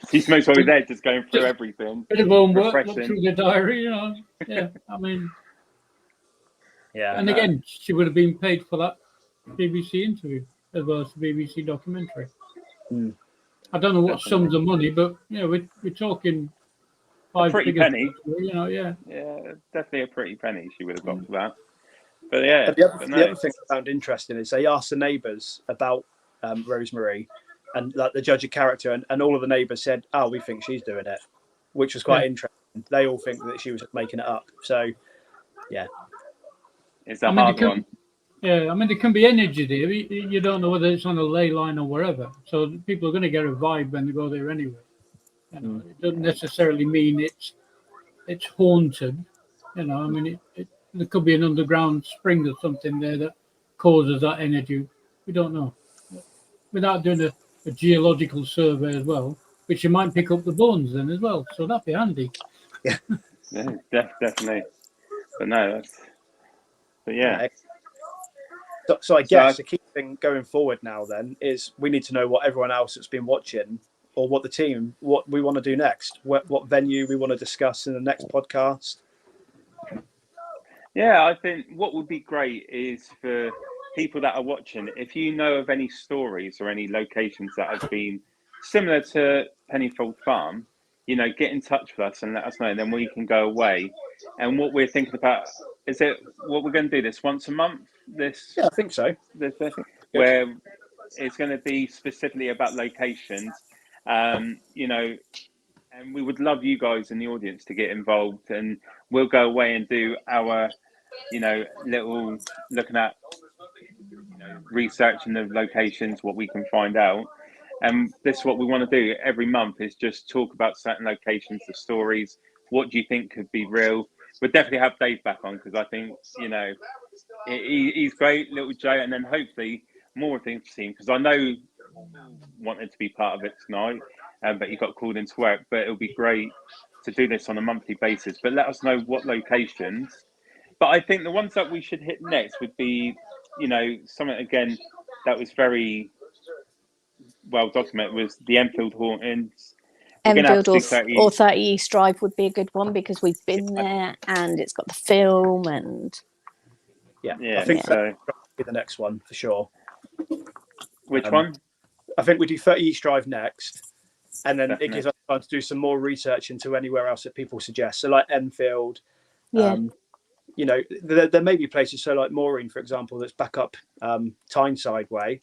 She's most probably there just going through everything. Bit of homework, look through the diary, you know. Yeah, I mean... Yeah. And again, she would have been paid for that BBC interview as well as the BBC documentary. I don't know what sums of money, but you know, we're talking a pretty penny. You know, yeah, definitely a pretty penny she would have got for that. But yeah, the other thing I found interesting is they asked the neighbours about Rosemary, and like the judge of character, and all of the neighbours said, "Oh, we think she's doing it," which was quite interesting. They all think that she was making it up. So, yeah. It's a hard one. Yeah, I mean, there can be energy there. You don't know whether it's on a ley line or wherever. So people are going to get a vibe when they go there anyway. You know, it doesn't necessarily mean it's haunted. You know, I mean, there could be an underground spring or something there that causes that energy. We don't know. Without doing a geological survey as well, which you might pick up the bones then as well. So that'd be handy. Yeah, definitely. But no, But yeah. So I guess the key thing going forward now then is we need to know what everyone else that's been watching or what we want to do next, what venue we want to discuss in the next podcast. Yeah, I think what would be great is for people that are watching, if you know of any stories or any locations that have been similar to Pennyfold Farm, get in touch with us and let us know. Then we can go away. And what we're thinking about is what we're going to do this once a month. Yeah, I think so. Where it's going to be specifically about locations, and we would love you guys in the audience to get involved, and we'll go away and do our, little looking at, researching the locations, what we can find out. And this is what we want to do every month, is just talk about certain locations, the stories. What do you think could be real? We'll definitely have Dave back on, because I think, he's great, little Joe, and then hopefully more of the team, because I know wanted to be part of it tonight, but he got called into work. But it'll be great to do this on a monthly basis. But let us know what locations. But I think the ones that we should hit next would be, something again that was very well documented, was the Enfield Hauntings. Enfield or 30 East Drive would be a good one, because we've been there and it's got the film and I think so. That'll be the next one for sure. Which one? I think we do 30 East Drive next, and then it gives us time to do some more research into anywhere else that people suggest. So like Enfield, there may be places. So like Maureen, for example, that's back up Tyneside way.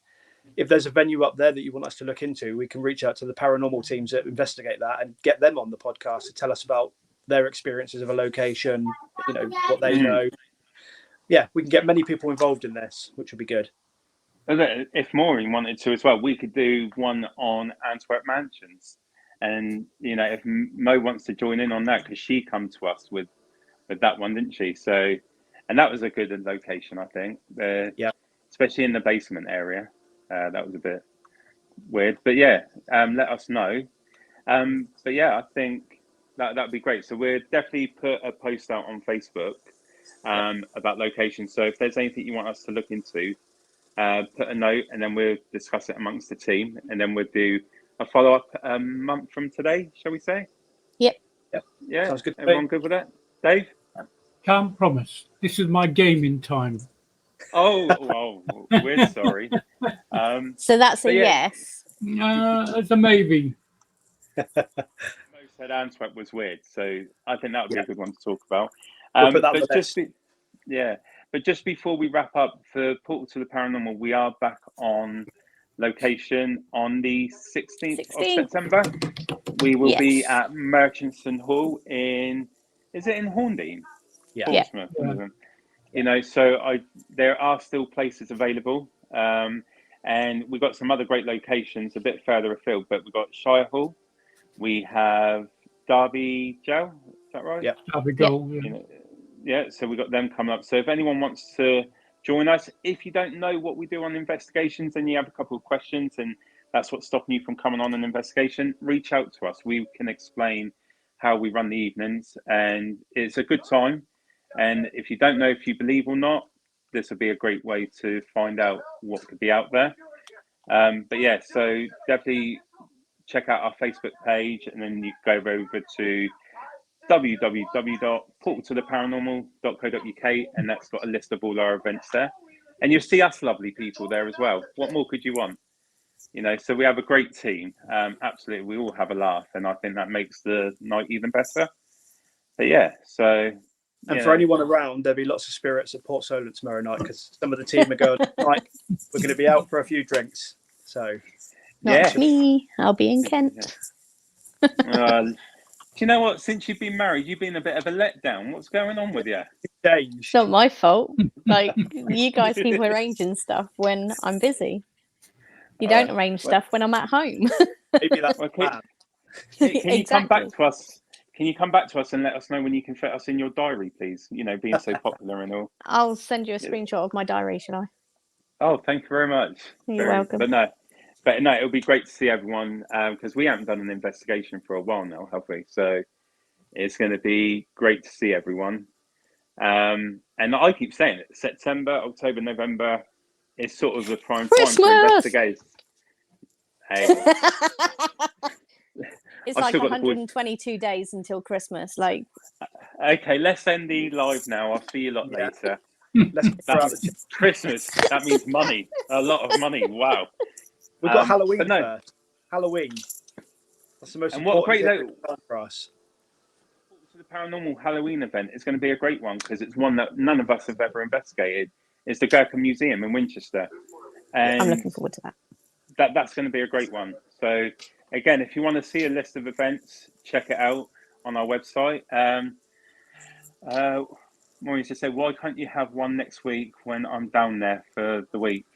If there's a venue up there that you want us to look into, we can reach out to the paranormal teams that investigate that and get them on the podcast to tell us about their experiences of a location, what they know. Yeah, we can get many people involved in this, which would be good. If Maureen wanted to as well, we could do one on Antwerp Mansions. And, if Mo wants to join in on that, because she come to us with that one, didn't she? So, and that was a good location, I think. Especially in the basement area. That was a bit weird. But yeah, let us know. But yeah, I think that would be great. So we'll definitely put a post out on Facebook about locations. So if there's anything you want us to look into, put a note, and then we'll discuss it amongst the team, and then we'll do a follow-up month from today, shall we say? Yep. Yeah, sounds good. Everyone good with that? Dave? Can't promise. This is my gaming time. Oh, we're sorry. So that's a yes. It's a maybe. Mo said Antwerp was weird, so I think that would be a good one to talk about. We'll put that on the list. But just before we wrap up, for Portal to the Paranormal, we are back on location on the 16th of September. We will be at Murchison Hall is it in Horndean? Yeah. Portsmouth. So there are still places available. And we've got some other great locations a bit further afield, but we've got Shire Hall. We have Derby Jail, is that right? Yeah. Derby Goal. So we've got them coming up. So if anyone wants to join us, if you don't know what we do on investigations and you have a couple of questions and that's what's stopping you from coming on an investigation, reach out to us. We can explain how we run the evenings, and it's a good time. And if you don't know if you believe or not, this would be a great way to find out what could be out there. But yeah, so definitely check out our Facebook page, and then you go over to www.portaltotheparanormal.co.uk, and that's got a list of all our events there. And you'll see us lovely people there as well. What more could you want? So we have a great team. Absolutely, we all have a laugh, and I think that makes the night even better. But yeah, so... And for anyone around, there'll be lots of spirits at Port Solent tomorrow night, because some of the team are going, like, we're going to be out for a few drinks. So, Not me. I'll be in Kent. Do you know what? Since you've been married, you've been a bit of a letdown. What's going on with you? It's not my fault. Like, you guys keep arranging stuff when I'm busy. You don't arrange stuff when I'm at home. Maybe that's okay. Can you come back to us? Can you come back to us and let us know when you can fit us in your diary, please? Being so popular and all. I'll send you a screenshot of my diary, shall I? Oh, thank you very much. You're welcome. But no, it'll be great to see everyone, because we haven't done an investigation for a while now, have we? So it's going to be great to see everyone. And I keep saying it, September, October, November is sort of the prime time for investigations. Hey. It's I've like still got the boys. 122 days until Christmas. Like, Okay, let's end the live now. I'll see you a lot Yeah. later. Let's throw out the That's Christmas. That means money. A lot of money. Wow. We've got Halloween but no. first. Halloween. That's the most And what a important great thing for us. So the paranormal Halloween event is going to be a great one because it's one that none of us have ever investigated. It's the Gurkha Museum in Winchester. And I'm looking forward to that. that's going to be a great one. So again, if you want to see a list of events, check it out on our website. Maureen just said, why can't you have one next week when I'm down there for the week?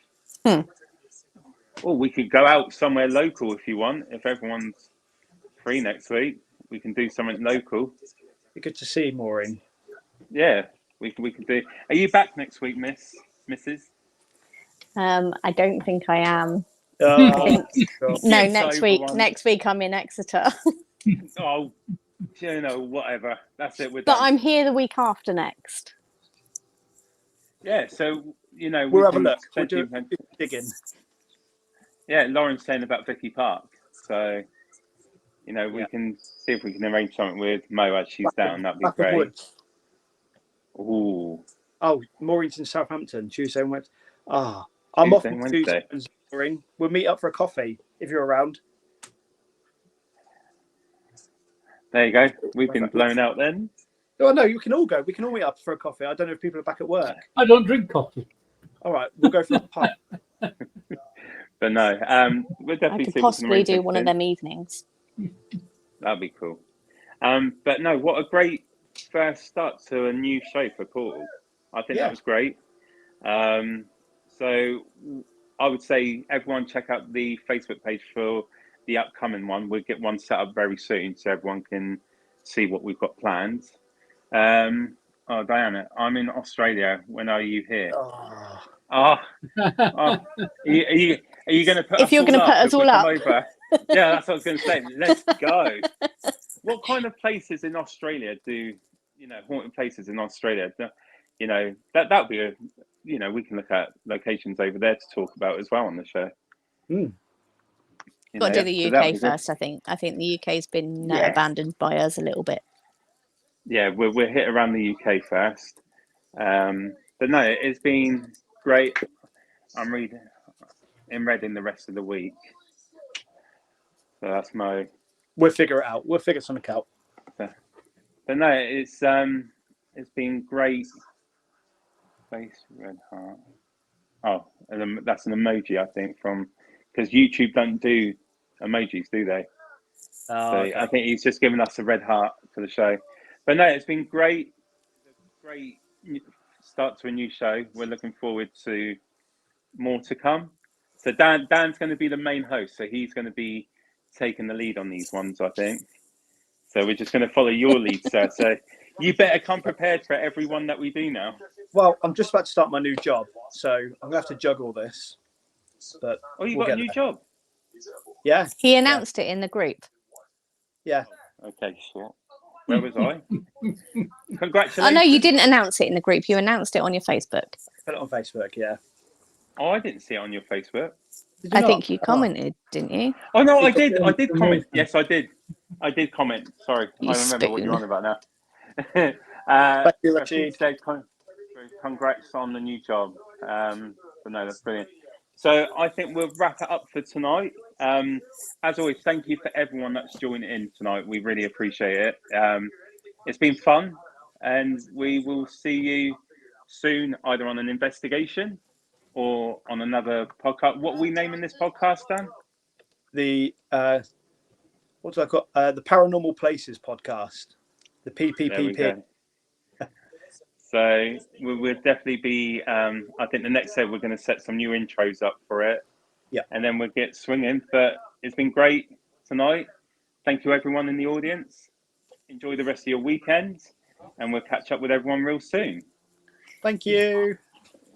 Well, we could go out somewhere local if you want. If everyone's free next week, we can do something local. Be good to see you, Maureen. Yeah, we can do. Are you back next week, Mrs.? I don't think I am. Oh, No, It's next over week. one. Next week I'm in Exeter, Oh, you know, whatever. That's it. We're but done. I'm here the week after next. Yeah, so you know, we'll we have a can look. We'll potentially- do a digging. Yeah, Lauren's saying about Vicky Park, so you know we can see if we can arrange something with Mo as she's down. That'd be Back of great. Woods. Ooh, Oh, Maureen's in Southampton, Tuesday and Wednesday. Ah, I'm Tuesday off and on Tuesday, Wednesday. Maureen. We'll meet up for a coffee if you're around. there you go. We've been blown out then. Oh no, you can all go. We can all meet up for a coffee. I don't know if people are back at work. I don't drink coffee. All right, we'll go for a pint. But no, we'll I definitely could see if we can possibly arrange do one of something. them evenings. That'd be cool. But no, what a great first start to a new show for Portal. I think Yeah. that was great. So I would say everyone check out the Facebook page for the upcoming one. We'll get one set up very soon so everyone can see what we've got planned. Oh, Diana, I'm in Australia. When are you here? Oh, Oh, are you going to put If us you're all gonna up put us if we all come up. over? Yeah, that's what I was going to say. Let's go. What kind of places in Australia do, you know, haunted places in Australia? You know, that would be a, you know, we can look at locations over there to talk about as well on the show. Mm. You Got to know, do the so that would UK be good. first. I think. I think the UK's been Yeah. abandoned by us a little bit. Yeah, we're hit around the UK first. But no, it's been great. I'm reading in Reading the rest of the week. So that's my. we'll figure it out. We'll figure something out. But no, it's been great. Face red heart. Oh, and that's an emoji, I think, from because YouTube don't do emojis, do they? So Okay. I think he's just given us a red heart for the show. But no, it's been great. Great start to a new show. We're looking forward to more to come. So Dan's going to be the main host, so he's going to be taking the lead on these ones, I think. So we're just going to follow your lead, sir. So you better come prepared for every one that we do now. Well, I'm just about to start my new job, so I'm gonna have to juggle this. But Oh, you we'll got a get new there. job? Yeah, He announced it in the group. yeah. Okay, sure. Where was I? Congratulations. Oh no, you didn't announce it in the group. You announced it on your Facebook. Put it on Facebook. Yeah. Oh, I didn't see it on your Facebook. Did you I not? think you Oh. commented, didn't you? Oh no, I It's did. I did amazing. comment. Yes, I did. I did comment. Sorry, You I remember what you're spoon. on about now. Thank you, Rashid Rashid. said, congrats on the new job. But no, that's brilliant. So I think we'll wrap it up for tonight. As always, thank you for everyone that's joined in tonight. We really appreciate it. It's been fun, and we will see you soon, either on an investigation or on another podcast. What are we naming this podcast, Dan? The what do I call the Paranormal Places podcast, the There we PPPP. go. So we'll definitely be. I think the next day we're going to set some new intros up for it. Yeah. And then we'll get swinging. But it's been great tonight. Thank you, everyone in the audience. Enjoy the rest of your weekend, and we'll catch up with everyone real soon. Thank you.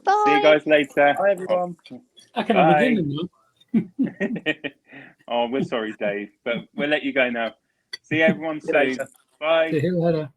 Bye. See you guys later. Bye, everyone. I can have a Bye. dinner now. Oh, we're sorry, Dave, but we'll let you go now. See everyone See you soon. later. Bye. See you later.